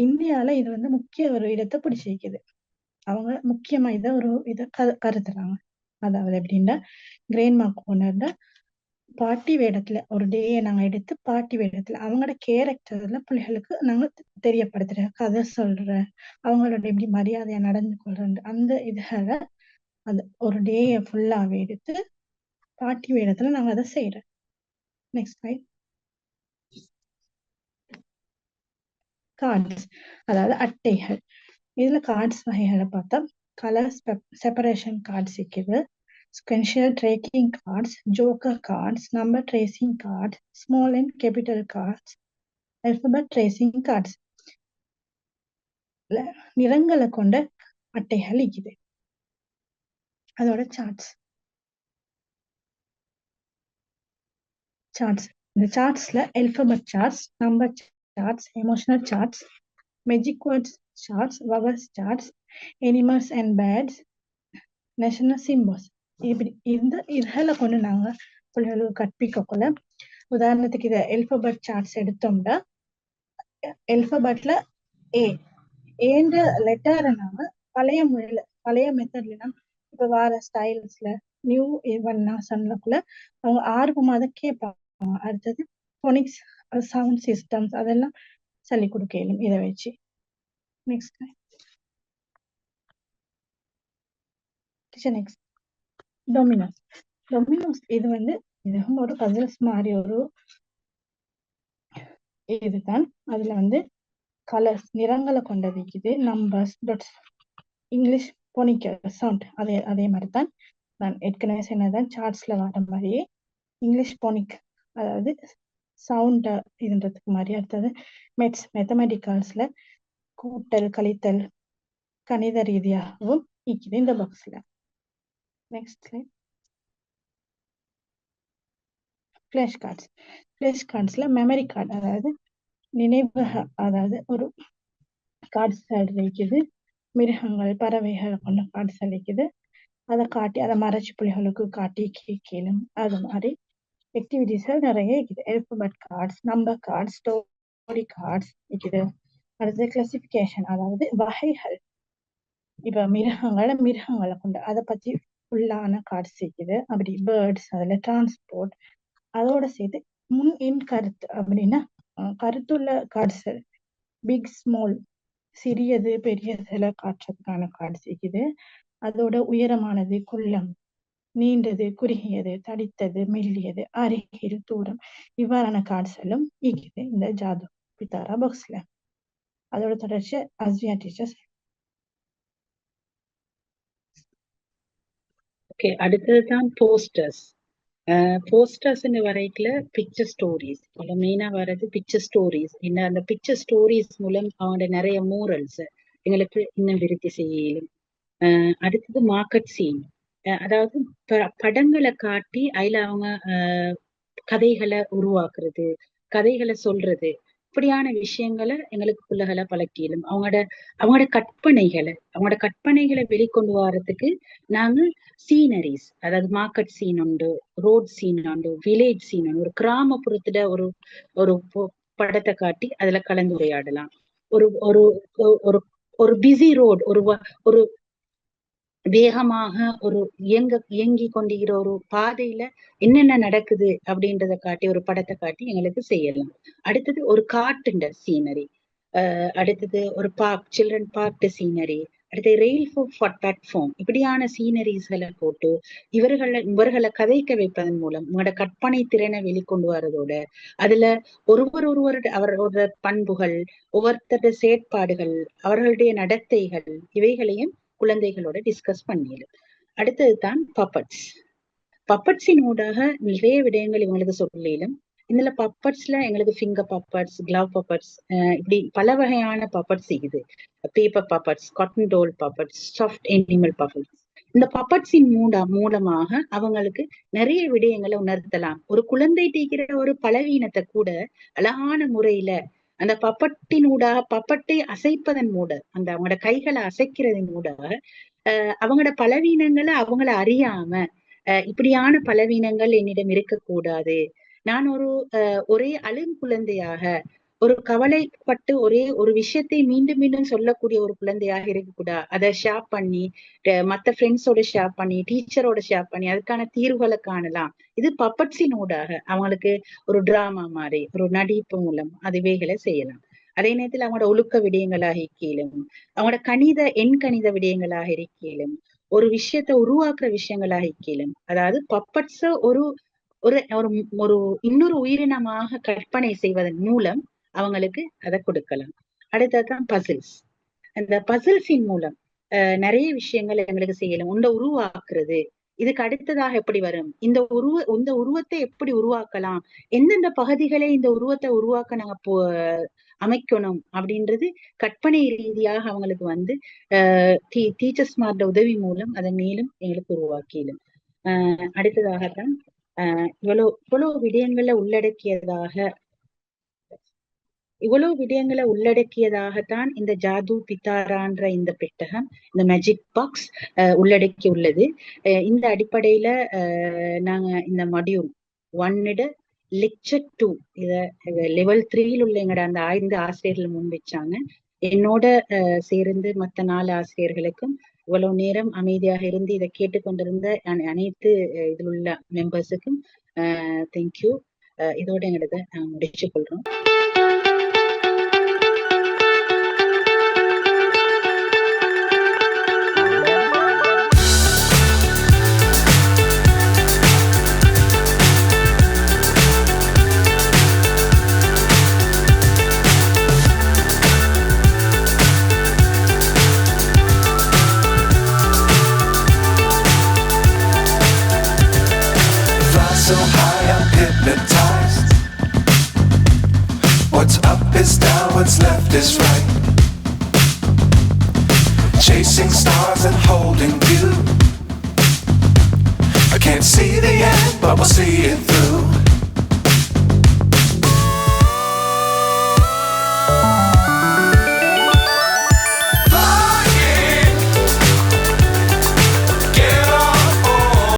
E: இந்தியால இது வந்து முக்கிய ஒரு இடத்தை பிடிச்சிருக்குது. அவங்க முக்கியமா இத கருதுறாங்க. அதாவது எப்படின்னா, கிராண்ட்மா கார்னர்ல பாட்டி வேடத்துல ஒரு டேயை நாங்க எடுத்து பாட்டி வேடத்துல அவங்களோட கேரக்டர்ல பிள்ளைகளுக்கு நாங்க தெரியப்படுத்துற, கதை சொல்ற, அவங்களோட எப்படி மரியாதையா நடந்து கொள்ற அந்த இதுகளை அது ஒரு டேயை ஃபுல்லாவே எடுத்து பாட்டி வேடத்துல நாங்க அதை செய்யறோம். Next slide. கார்ட்ஸ், அதாவது அட்டைகள். இதுல கார்ட்ஸ் வகைகளை பார்த்தா கலர் செப்பரேஷன் கார்ட்ஸ் இருக்குது, sequential tracking cards, joker cards, number tracing cards, small and capital cards, alphabet tracing cards. நிறங்களை கொண்ட அட்டைகள் இருக்குது. அதோட சார்ட்ஸ், இந்த சார்ட்ஸ்ல alphabet charts, number charts, emotional charts, magic words charts, vowels charts, animals and birds, national symbols. இப்படி இதுகளை கொண்டு நாங்க பிள்ளைகளுக்கு கற்பிக்கக்குள்ள, உதாரணத்துக்கு இதை alphabet charts எடுத்தோம்னா, alphabetல ஏன்ற லெட்டரை நாம பழைய மெத்தட்ல இப்ப வார ஸ்டைல்ஸ்ல நியூ சொல்லக்குள்ள அவங்க ஆர்வமா அதை கேட்பாங்க. அடுத்தது போனிக்ஸ், சவுண்ட் சிஸ்டம்ஸ் அதெல்லாம் சொல்லி கொடுக்கணும் இதை வச்சு. நெக்ஸ்ட் டொமினோஸ் இது வந்து இதுவும் ஒரு பசில்ஸ் மாதிரி ஒரு இதுதான். அதுல வந்து கலர்ஸ் நிறங்களை கொண்டது இருக்குது, நம்பர்ஸ், டாட்ஸ், இங்கிலீஷ் போனிக்கல் சவுண்ட் அதே மாதிரி தான். நான் ஏற்கனவே சொன்னதான் சார்ட்ஸ்ல வர மாதிரியே இங்கிலீஷ் போனிக், அதாவது சவுண்ட் இதுன்றதுக்கு மாதிரி. அடுத்தது மேத்தமெட்டிக்கல்ஸ்ல கூட்டல் கழித்தல் கணித ரீதியாகவும் இருக்குது இந்த பாக்ஸ்ல. நெக்ஸ்ட் ஃபிளாஷ் கார்ட்ஸ்ல மெமரி கார்டு, அதாவது நினைவக, அதாவது ஒரு கார்ட்ஸ் இருக்குது, மிருகங்கள் பறவைகள் கொண்ட கார்ட்ஸ் இருக்குது. அதை காட்டி அதை மறைச்சு பிள்ளைகளுக்கு காட்டி கேட்கணும். அது மாதிரி ஆக்டிவிட்டிஸ்கள் நிறைய இருக்குது. Alphabet cards, number cards, story cards இருக்குது. அடுத்தது கிளாசிபிகேஷன், அதாவது வகைகள். இப்ப மிருகங்களை கொண்டு அதை பத்தி ஃபுல்லான கார்ட்ஸ் இருக்குது. அப்படி பேர்ட்ஸ், அதுல டிரான்ஸ்போர்ட், அதோட சேர்த்து முன் என் கருத்து அப்படின்னா கருத்துள்ள கார்ட்ஸ், பிக் ஸ்மால், சிறியது பெரியதுல காட்டுறதுக்கான கார்ட்ஸ் இருக்குது. அதோட உயரமானது, குள்ளம், நீண்டது, குறுகியது, தடித்தது, மெல்லியது, அருகில், தூரம், இவ்வாறான கார்ட்ஸ் எல்லாம் இருக்குது இந்த ஜாது பித்தாரா பாக்ஸ்ல. அதோட தொடர்ச்சி அஸ்வியா டீச்சர்ஸ்.
B: ஓகே, அடுத்ததுதான் போஸ்டர்ஸ். போஸ்டர்ஸ் வரைக்குல பிக்சர் ஸ்டோரிஸ், மெயினா வர்றது பிக்சர் ஸ்டோரிஸ். என்ன அந்த பிக்சர் ஸ்டோரிஸ் மூலம் அவங்களோட நிறைய மோரல்ஸ் எங்களுக்கு இன்னும் விருத்தி செய்யலும். அடுத்தது மார்க்கெட் சீன், அதாவது படங்களை காட்டி அதுல அவங்க கதைகளை உருவாக்குறது, கதைகளை சொல்றது, இப்படியான விஷயங்களை எங்களுக்கு பிள்ளைகளை பழக்கிடும். அவங்களோட கற்பனைகளை வெளிக்கொண்டு வர்றதுக்கு நாங்க சீனரிஸ், அதாவது மார்க்கெட் சீன் உண்டு, ரோட் சீன் உண்டு, வில்லேஜ் சீன் உண்டு. ஒரு கிராமப்புறத்துல ஒரு படத்தை காட்டி அதுல கலந்துரையாடலாம். ஒரு ஒரு ஒரு ஒரு பிஸி ரோட், ஒரு வேகமாக ஒரு இயங்கி கொண்டிருக்கிற ஒரு பாதையில என்னென்ன நடக்குது அப்படின்றத காட்டி ஒரு படத்தை காட்டி எங்களுக்கு செய்யலாம். அடுத்தது ஒரு காட்டுண்ட சீனரி, அடுத்தது ஒரு சில்ட்ரன் பார்க் சீனரி, அடுத்து ரெயில் பிளாட்ஃபார்ம், இப்படியான சீனரிஸ்களை போட்டு இவர்களை கதைக்க வைப்பதன் மூலம் உங்களோட கற்பனை திறனை வெளிக்கொண்டு வர்றதோட அதுல ஒருவர் அவரோட பண்புகள், ஒவ்வொருத்தருடைய செயற்பாடுகள், அவர்களுடைய நடத்தைகள், இவைகளையும் குழந்தைகளோட டிஸ்கஸ் பண்ணிடும். அடுத்ததுதான் பப்பட்ஸின் ஊடாக நிறைய விடயங்கள் இவங்களுக்கு சொல்லிடும். இதுல பப்பட்ஸ்ல எங்களுக்கு ஃபிங்கர் பப்பட்ஸ், கிளவ் பப்பட்ஸ், இப்படி பல வகையான பப்பட்ஸ் இருக்குது. Paper puppets, cotton doll puppets, soft animal puppets. இந்த பப்பட்ஸின் மூலமாக அவங்களுக்கு நிறைய விடயங்களை உணர்த்தலாம். ஒரு குழந்தை தீக்கிற ஒரு பலவீனத்தை கூட அழகான முறையில அந்த பப்பட்டை அசைப்பதன் மூலம், அந்த அவங்களோட கைகளை அசைக்கிறதன் மூலம் அவங்களோட பலவீனங்களை அவங்கள அறியாம, இப்படியான பலவீனங்கள் என்னிடம் இருக்கக்கூடாது, நான் ஒரே குழந்தையாக, ஒரு கவலைப்பட்டு ஒரே ஒரு விஷயத்தை மீண்டும் மீண்டும் சொல்லக்கூடிய ஒரு குழந்தையாக இருக்கக்கூடாது. அதை ஷேர் பண்ணி, மற்ற ஃப்ரெண்ட்ஸோட ஷேர் பண்ணி, டீச்சரோட ஷேர் பண்ணி அதுக்கான தீர்வுகளை காணலாம். இது பப்பட்ஸினூடாக அவங்களுக்கு ஒரு டிராமா மாதிரி ஒரு நடிப்பு மூலம் அதுவேகளை செய்யலாம். அதே நேரத்தில் அவங்களோட ஒழுக்க விடயங்களாக இருக்கலும், அவங்களோட எண்கணித விடயங்களாக இருக்கலும், ஒரு விஷயத்தை உருவாக்குற விஷயங்களாக இருக்கலும். அதாவது பப்பட்ஸ ஒரு இன்னொரு உயிரினமாக கற்பனை செய்வதன் மூலம் அவங்களுக்கு அதை கொடுக்கலாம். அடுத்ததான் பசில்ஸ். அந்த பசில்ஸின் மூலம் நிறைய விஷயங்கள் எங்களுக்கு செய்யலாம். உருவாக்குறது, இதுக்கு அடுத்ததாக எப்படி வரும், இந்த உருவத்தை எப்படி உருவாக்கலாம், எந்தெந்த பகுதிகளை இந்த உருவத்தை உருவாக்க நாங்க அமைக்கணும் அப்படின்றது கற்பனை ரீதியாக அவங்களுக்கு டீச்சர்ஸ்மாரோட உதவி மூலம் அதை மேலும் எங்களுக்கு உருவாக்கிடும். அடுத்ததாகத்தான் இவ்வளவு விடயங்களை உள்ளடக்கியதாகத்தான் இந்த ஜாது பித்தாரான்ற இந்த பெட்டகம், இந்த மேஜிக் பாக்ஸ் உள்ளடக்கி உள்ளது. இந்த அடிப்படையில நாங்க இந்த மாடியூல் 1 லெக்சர் 2 இத லெவல் 3 உள்ள எங்கட அந்த 5 ஆசிரியர்கள் முன் வச்சாங்க. என்னோட சேர்ந்து மற்ற 4 ஆசிரியர்களுக்கும் இவ்வளவு நேரம் அமைதியாக இருந்து இதை கேட்டுக்கொண்டிருந்த அனைத்து இதில் உள்ள மெம்பர்ஸுக்கும் தேங்க்யூ. இதோட எங்களோட முடிச்சு கொள்றோம்.
F: So high I'm hypnotized. What's up is down, what's left is right. Chasing stars and holding you. I can't see the end, but we'll see it through.